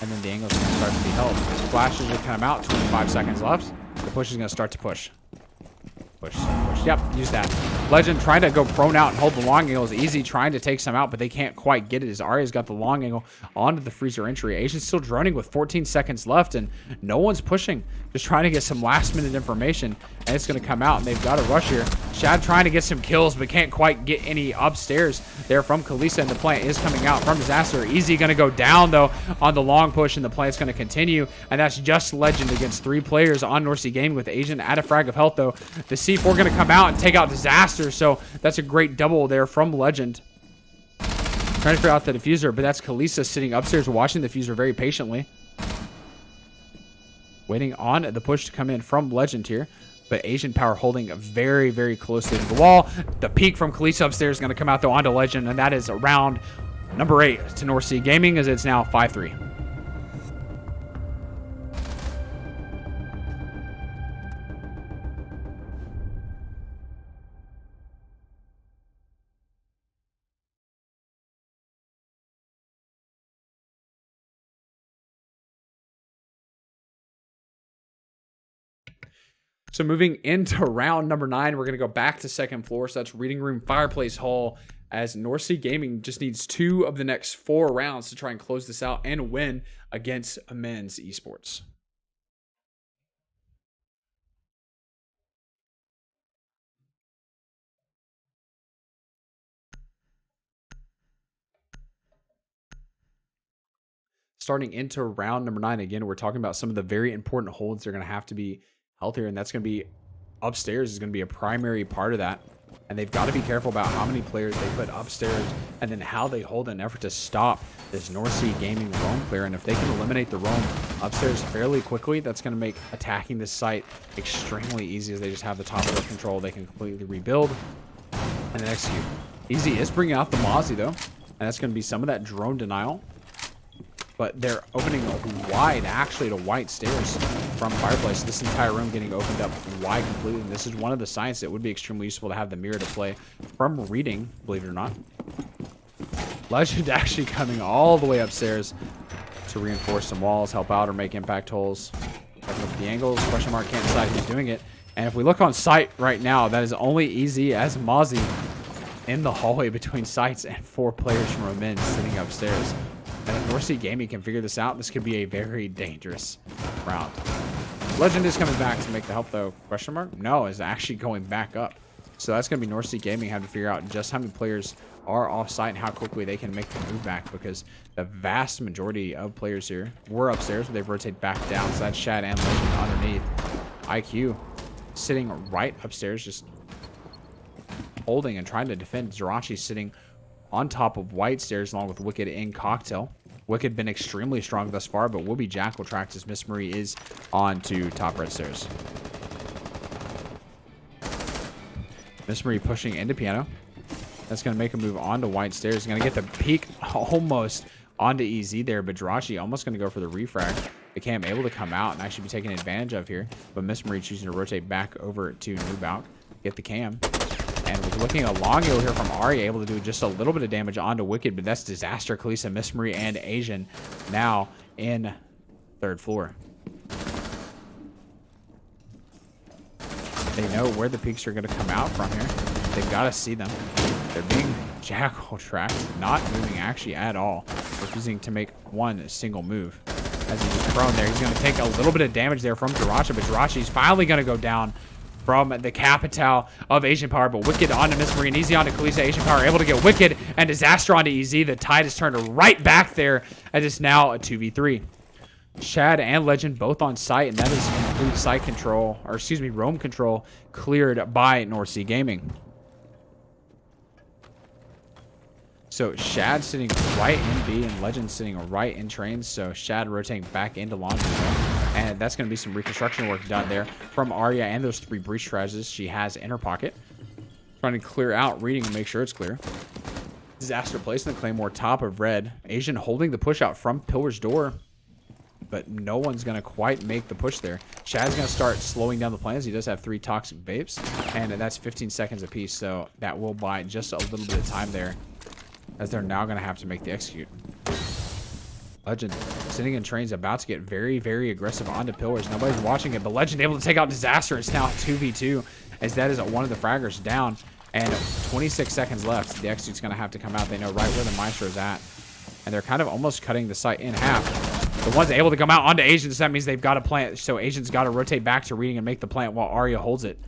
and then the angle's going to start to be held. Flashes are come out. 25 seconds left. The push is going to start to push. Push. Yep, use that. Legend trying to go prone out and hold the long angle is easy, trying to take some out, but they can't quite get it as Arya's got the long angle onto the freezer entry. Asian's still droning with 14 seconds left, and no one's pushing. Just trying to get some last minute information, and it's going to come out, and they've got to rush here. Shad trying to get some kills, but can't quite get any upstairs there from Kalisa, and the plant is coming out from Disaster. Easy going to go down, though, on the long push, and the plant's going to continue, and that's just Legend against 3 players on North Sea Gaming with Asian at a frag of health, though. The C4 going to come out and take out Disaster, so that's a great double there from Legend. Trying to figure out the diffuser, but that's Kalisa sitting upstairs watching the diffuser very patiently. Waiting on the push to come in from Legend here, but Asian Power holding very, very closely to the wall. The peek from Kalisa upstairs is going to come out, though, onto Legend, and that is round number 8 to North Sea Gaming, as it's now 5-3. So moving into round number 9, we're going to go back to second floor. So that's Reading Room Fireplace Hall, as North Sea Gaming just needs 2 of the next 4 rounds to try and close this out and win against Immenz eSports. Starting into round number 9, again, we're talking about some of the very important holds. They're going to have to be healthier, and that's going to be upstairs is going to be a primary part of that. And they've got to be careful about how many players they put upstairs and then how they hold an effort to stop this North Sea Gaming roam clear. And if they can eliminate the roam upstairs fairly quickly, that's going to make attacking this site extremely easy, as they just have the top row control. They can completely rebuild and then execute. Easy is bringing out the Mozzie, though. And that's going to be some of that drone denial. But they're opening wide, actually, to white stairs from Fireplace. This entire room getting opened up wide completely. And this is one of the signs that would be extremely useful to have the mirror to play from reading, believe it or not. Legend actually coming all the way upstairs to reinforce some walls, help out, or make impact holes. Look at the angles. Question mark can't decide who's doing it. And if we look on site right now, that is only easy as Mozzie in the hallway between sites and 4 players from Immenz sitting upstairs. And if North Sea Gaming can figure this out, this could be a very dangerous round. Legend is coming back to make the help, though. Question mark? No, is actually going back up. So that's going to be North Sea Gaming having to figure out just how many players are off-site and how quickly they can make the move back, because the vast majority of players here were upstairs, but they've rotated back down. So that's Shad and Legend underneath. IQ sitting right upstairs, just holding and trying to defend. Zerachi sitting on top of white stairs along with Wicked in Cocktail. Wicked been extremely strong thus far, but will be Jackal tracked as Miss Marie is on to top red stairs. Miss Marie pushing into piano. That's going to make a move onto white stairs. Going to get the peek almost onto EZ there, but Jirachi almost going to go for the refrag. The cam able to come out and actually be taken advantage of here, but Miss Marie choosing to rotate back over to Nubauk. Get the cam. And we're looking at a long hill here from Arya, able to do just a little bit of damage onto Wicked, but that's Disaster, Kalisa, Miss Marie, and Asian now in third floor. They know where the peaks are going to come out from here. They've got to see them. They're being Jackal tracked, not moving actually at all, refusing to make one single move. As he's prone there, he's going to take a little bit of damage there from Jirachi, but Jirachi's finally going to go down from the capital of Asian Power, but Wicked onto Miss Marie and Easy onto Kalisa. Asian Power able to get Wicked and Disaster onto EZ. The tide is turned right back there as it's now a 2v3. Shad and Legend both on site, and that is complete site control, or excuse me, roam control cleared by North Sea Gaming. So Shad sitting right in B and Legend sitting right in trains. So Shad rotating back into launch. And that's going to be some reconstruction work done there from Arya and those 3 breach strategies she has in her pocket. Trying to clear out reading and make sure it's clear. Disaster placing the Claymore top of red. Asian holding the push out from Pillar's door. But no one's going to quite make the push there. Shad's going to start slowing down the plans. He does have 3 toxic vapes. And that's 15 seconds apiece. So that will buy just a little bit of time there, as they're now going to have to make the execute. Legend sitting in trains, about to get very, very aggressive onto Pillars. Nobody's watching it, but Legend able to take out Disaster. It's now 2v2, as that is one of the fraggers down. And 26 seconds left. The execute's going to have to come out. They know right where the Maestro is at. And they're kind of almost cutting the site in half. The one's able to come out onto Asians. That means they've got to plant. So Asians got to rotate back to reading and make the plant while Arya holds it.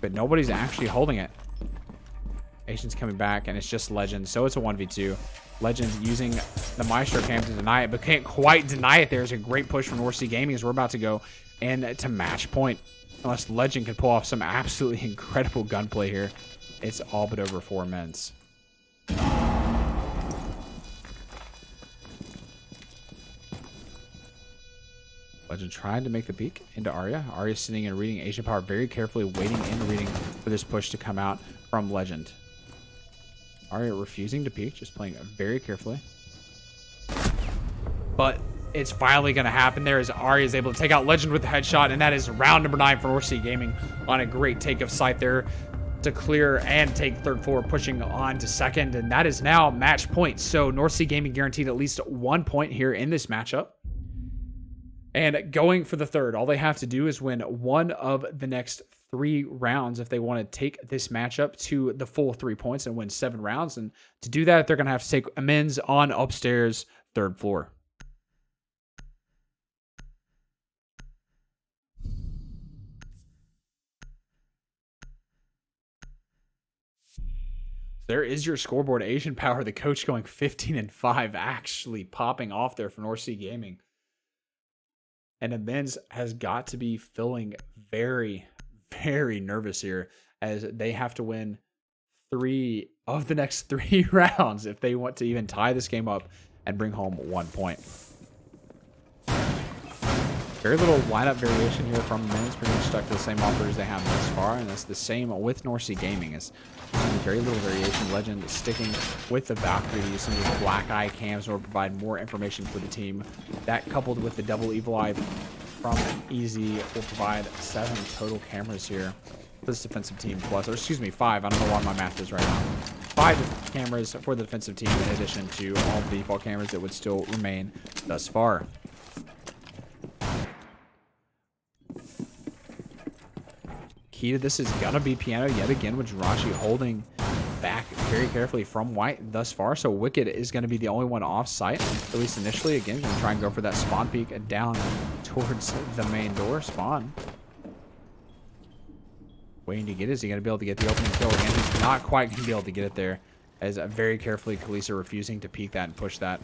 But nobody's actually holding it. Asians coming back, and it's just Legend. So it's a 1v2. Legend using the Maestro cam to deny it, but can't quite deny it. There's a great push from North Sea Gaming as we're about to go into match point. Unless Legend can pull off some absolutely incredible gunplay here, it's all but over for Immenz. Legend trying to make the peek into Arya. Arya sitting and reading Asian Power very carefully, waiting and reading for this push to come out from Legend. Arya refusing to peek, just playing very carefully. But it's finally going to happen there as Arya is able to take out Legend with the headshot, and that is round number 9 for North Sea Gaming on a great take of site there to clear and take third floor, pushing on to second, and that is now match point. So North Sea Gaming guaranteed at least 1 point here in this matchup. And going for the third, all they have to do is win one of the next 3 rounds if they want to take this matchup to the full 3 points and win 7 rounds. And to do that, they're going to have to take Immenz on upstairs third floor. There is your scoreboard. Asian Power, the coach, going 15-5, actually popping off there for North Sea Gaming. And Immenz has got to be feeling very, very nervous here, as they have to win 3 of the next 3 rounds if they want to even tie this game up and bring home 1 point. Very little lineup variation here from Immenz. Pretty much stuck to the same operators they have thus far, and that's the same with North Sea Gaming. It's very little variation. Legend sticking with the Valkyrie to use some of these black eye cams will provide more information for the team. That coupled with the double evil eye from Easy will provide 7 total cameras here for this defensive team plus, or excuse me, 5. I don't know why my math is right now. 5 cameras for the defensive team in addition to all the default cameras that would still remain thus far. Key to this is gonna be piano yet again, with Jirachi holding back very carefully from White thus far. So Wicked is going to be the only one off site, at least initially. Again, going to try and go for that spawn peek down towards the main door spawn. Waiting to get it. Is he going to be able to get the opening kill again? He's not quite going to be able to get it there, as very carefully Kalisa refusing to peek that and push that.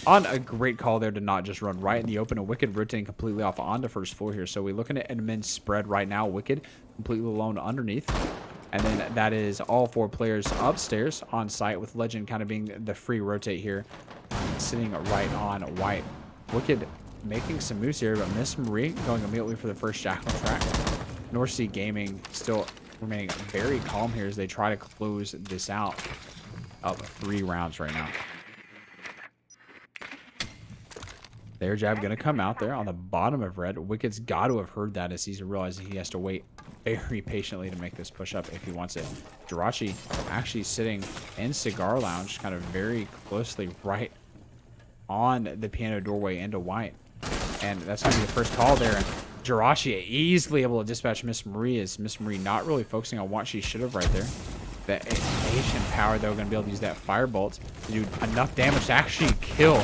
On a great call there to not just run right in the open. A Wicked rotating completely off onto first floor here. So we're looking at Immenz spread right now. Wicked completely alone underneath. And then that is all 4 players upstairs on site, with Legend kind of being the free rotate here, sitting right on White. Wicked making some moves here, but Miss Marie going immediately for the first Jackal track. North Sea Gaming still remaining very calm here as they try to close this out of 3 rounds right now. Their jab going to come out there on the bottom of red. Wicked's got to have heard that, as he's realizing he has to wait very patiently to make this push up if he wants it. Jirachi actually sitting in Cigar Lounge, kind of very closely right on the piano doorway into White. And that's going to be the first call there. And Jirachi easily able to dispatch Miss Marie, as Miss Marie not really focusing on what she should have right there. The Asian power, though, going to be able to use that firebolt to do enough damage to actually kill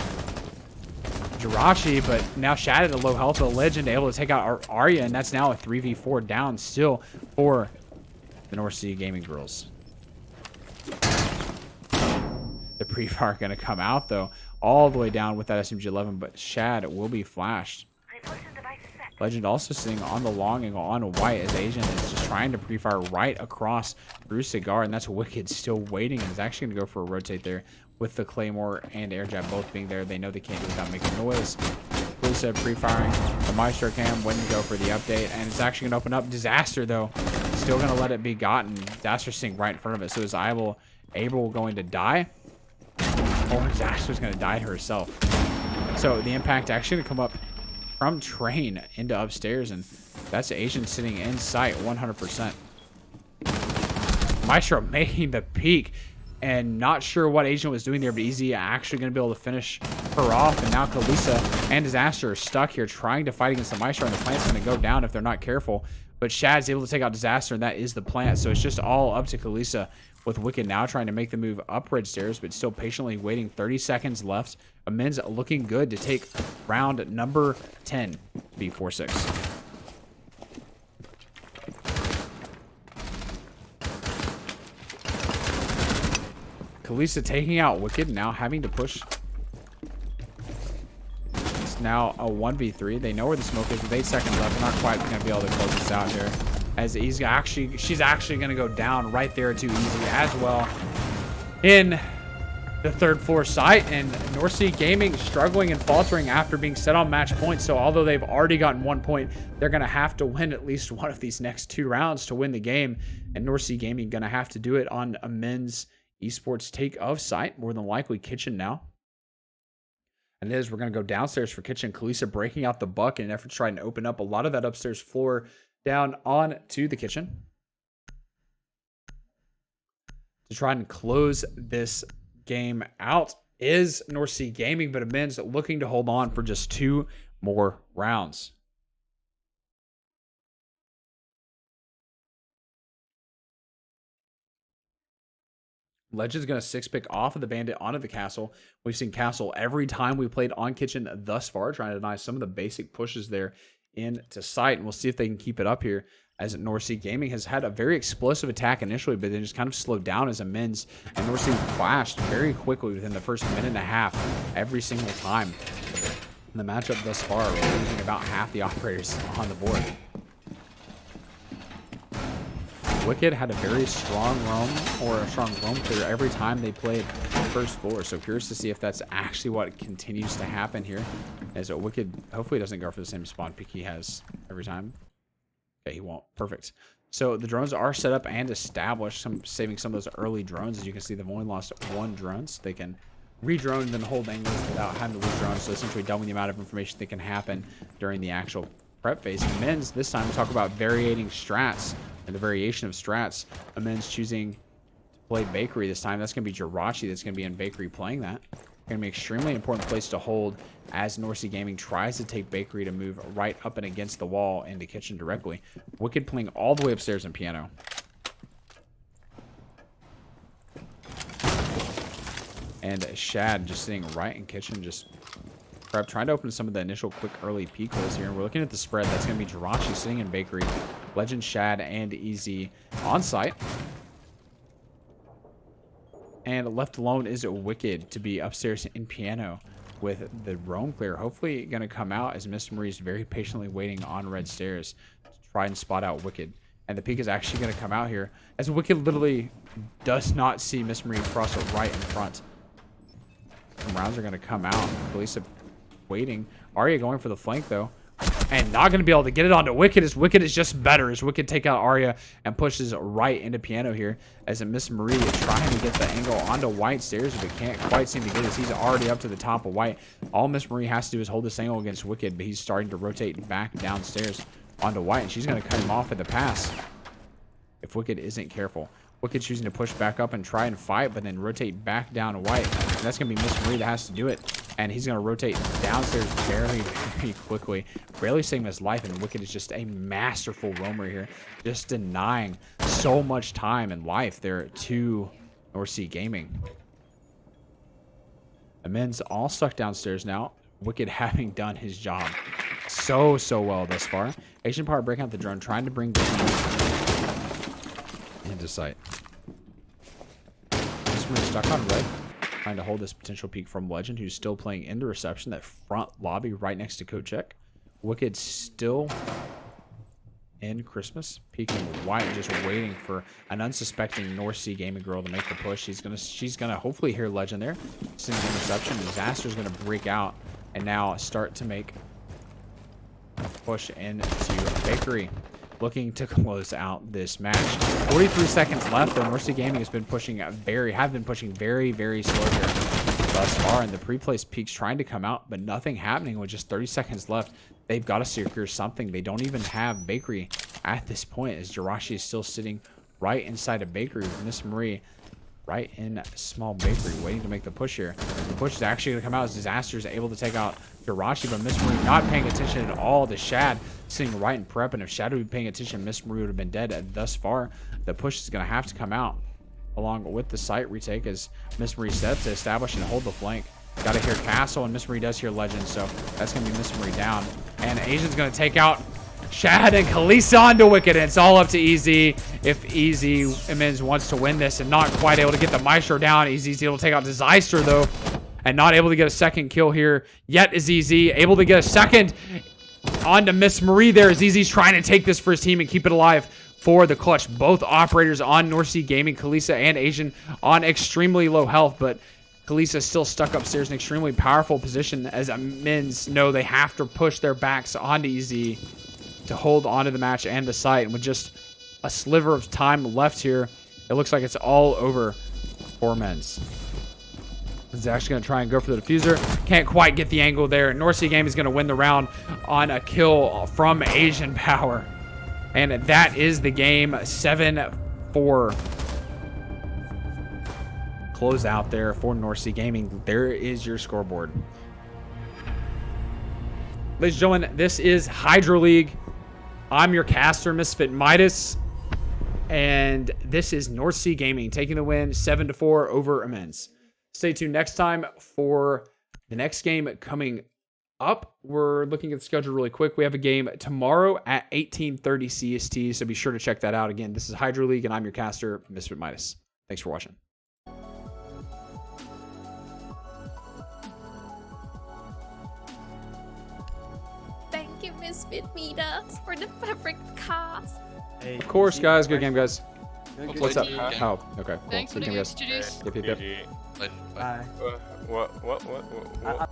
Jirachi, but now Shad at a low health, but Legend able to take out Arya, and that's now a 3v4 down still for the North Sea Gaming girls. The pre-fire going to come out, though, all the way down with that SMG-11, but Shad will be flashed. Legend also sitting on the long angle on White, as Asian is just trying to pre-fire right across through Cigar, and that's Wicked still waiting, and is actually going to go for a rotate there with the Claymore and Air Jab both being there. They know they can't do without making noise. Kalisa pre-firing the Maestro Cam, waiting to go for the update, and it's actually going to open up. Disaster, though, still going to let it be gotten. Disaster sitting right in front of it, so is Abel going to die? Or Disaster's going to die herself. So the impact actually going to come up from Train into upstairs, and that's Asian sitting in sight 100%. Maestro making the peak, and not sure what Asian was doing there, but Easy actually going to be able to finish her off. And now Kalisa and Disaster are stuck here trying to fight against the Maestro, and the plant's going to go down if they're not careful. But Shad's able to take out Disaster, and that is the plant. So it's just all up to Kalisa, with Wicked now trying to make the move up red stairs, but still patiently waiting. 30 seconds left. Immenz looking good to take round number 10, B46. Kalisa taking out Wicked, now having to push. It's now a 1v3. They know where the smoke is with 8 seconds left. They're not quite going to be able to close this out here, as she's actually going to go down right there to Easy as well in the 3rd floor site. And North Sea Gaming struggling and faltering after being set on match point. So although they've already gotten 1 point, they're going to have to win at least one of these next 2 rounds to win the game. And North Sea Gaming going to have to do it on a men's eSports take of site, more than likely Kitchen now. And we're going to go downstairs for Kitchen. Kalisa breaking out the buck in an effort to try and open up a lot of that upstairs floor down on to the Kitchen to try and close this game out is North Sea Gaming, but Immenz looking to hold on for just 2 more rounds. Legend's going to 6-pick off of the Bandit onto the Castle. We've seen Castle every time we played on Kitchen thus far, trying to deny some of the basic pushes there into sight. And we'll see if they can keep it up here, as North Sea Gaming has had a very explosive attack initially, but then just kind of slowed down as Immenz and North Sea flashed very quickly within the first minute and a half every single time. In the matchup thus far, we're losing about half the operators on the board. Wicked had a very strong roam or a strong roam clear every time they played first floor. So curious to see if that's actually what continues to happen here. As Wicked hopefully doesn't go for the same spawn pick he has every time. Okay, he won't. Perfect. So the drones are set up and established, saving some of those early drones. As you can see, they've only lost 1 drone, so they can re-drone and then hold angles without having to lose drones. So essentially doubling the amount of information that can happen during the actual prep phase. Immenz, this time we talk about varying strats and the variation of strats. Immenz choosing to play Bakery this time. That's going to be Jirachi that's going to be in Bakery playing that. Going to be an extremely important place to hold as North Sea Gaming tries to take Bakery to move right up and against the wall into Kitchen directly. Wicked playing all the way upstairs in Piano. And Shad just sitting right in Kitchen, just prep, trying to open some of the initial quick early peek holes here. And we're looking at the spread. That's going to be Jirachi sitting in Bakery, Legend, Shad, and Easy on site. And left alone is Wicked to be upstairs in Piano with the roam clear. Hopefully going to come out as Miss Marie is very patiently waiting on red stairs to try and spot out Wicked. And the peek is actually going to come out here as Wicked literally does not see Miss Marie cross it right in front. Some rounds are going to come out. Kalisa waiting. Arya going for the flank though. And not going to be able to get it onto Wicked, as Wicked is just better. As Wicked take out Arya and pushes right into Piano here. As Miss Marie is trying to get the angle onto White stairs, but can't quite seem to get it. He's already up to the top of White. All Miss Marie has to do is hold this angle against Wicked, but he's starting to rotate back downstairs onto White. And she's going to cut him off at the pass if Wicked isn't careful. Wicked choosing to push back up and try and fight, but then rotate back down to White. And that's going to be Miss Marie that has to do it. And he's going to rotate downstairs very, very quickly. Barely saving his life, and Wicked is just a masterful roamer here. Just denying so much time and life there to North Sea Gaming. Immenz all stuck downstairs now. Wicked having done his job so well thus far. Asian Power breaking out the drone, trying to bring the into sight. Miss Marie stuck on red, trying to hold this potential peek from Legend, who's still playing into reception, that front lobby right next to Kochek. Wicked still in Christmas, peeking White, just waiting for an unsuspecting North Sea Gaming girl to make the push. She's gonna hopefully hear Legend there. Sending in reception. Disaster's gonna break out and now start to make a push into Bakery, looking to close out this match. 43 seconds left, though. North Sea Gaming have been pushing very slow here thus far, and the pre-place peaks trying to come out, but nothing happening with just 30 seconds left. They've got to secure something. They don't even have Bakery at this point, as Jirachi is still sitting right inside of Bakery with Miss Marie right in small Bakery, waiting to make the push here. The push is actually going to come out as Disaster is able to take out Jirachi, but Miss Marie not paying attention at all to Shad sitting right in prep, and if Shad would be paying attention, Miss Marie would have been dead. And thus far, the push is going to have to come out along with the site retake as Miss Marie sets to establish and hold the flank. Got to hear Castle, and Miss Marie does hear Legend, so that's going to be Miss Marie down. And Asian's going to take out Shad and Kalisa onto Wicked, and it's all up to Easy. If Easy Immenz wants to win this and not quite able to get the Maestro down, Easy's able to take out Disaster, though, and not able to get a second kill here yet is Easy. Able to get a second onto Miss Marie there as Easy's trying to take this for his team and keep it alive for the clutch. Both operators on North Sea Gaming, Kalisa and Asian, on extremely low health, but Kalisa still stuck upstairs in an extremely powerful position as Immenz know they have to push their backs onto Easy to hold onto the match and the site. And with just a sliver of time left here, it looks like it's all over for Immenz. He's actually going to try and go for the diffuser. Can't quite get the angle there. North Sea Gaming is going to win the round on a kill from Asian Power. And that is the game. 7-4. Close out there for North Sea Gaming. There is your scoreboard. Ladies and gentlemen, this is Hydro League. I'm your caster, Misfit Midas. And this is North Sea Gaming taking the win 7-4 over Immenz. Stay tuned next time for the next game coming up. We're looking at the schedule really quick. We have a game tomorrow at 1830 CST, so be sure to check that out. Again, this is Hydro League, and I'm your caster, Misfit Midas. Thanks for watching. Thank you, Misfit Midas, for the perfect cast. Of course, guys. Good game, guys. What's up? Play again. Oh, okay. Cool. Thanks for See the you guys. GG's. Yep, yep, yep. GG. Later. Bye. What?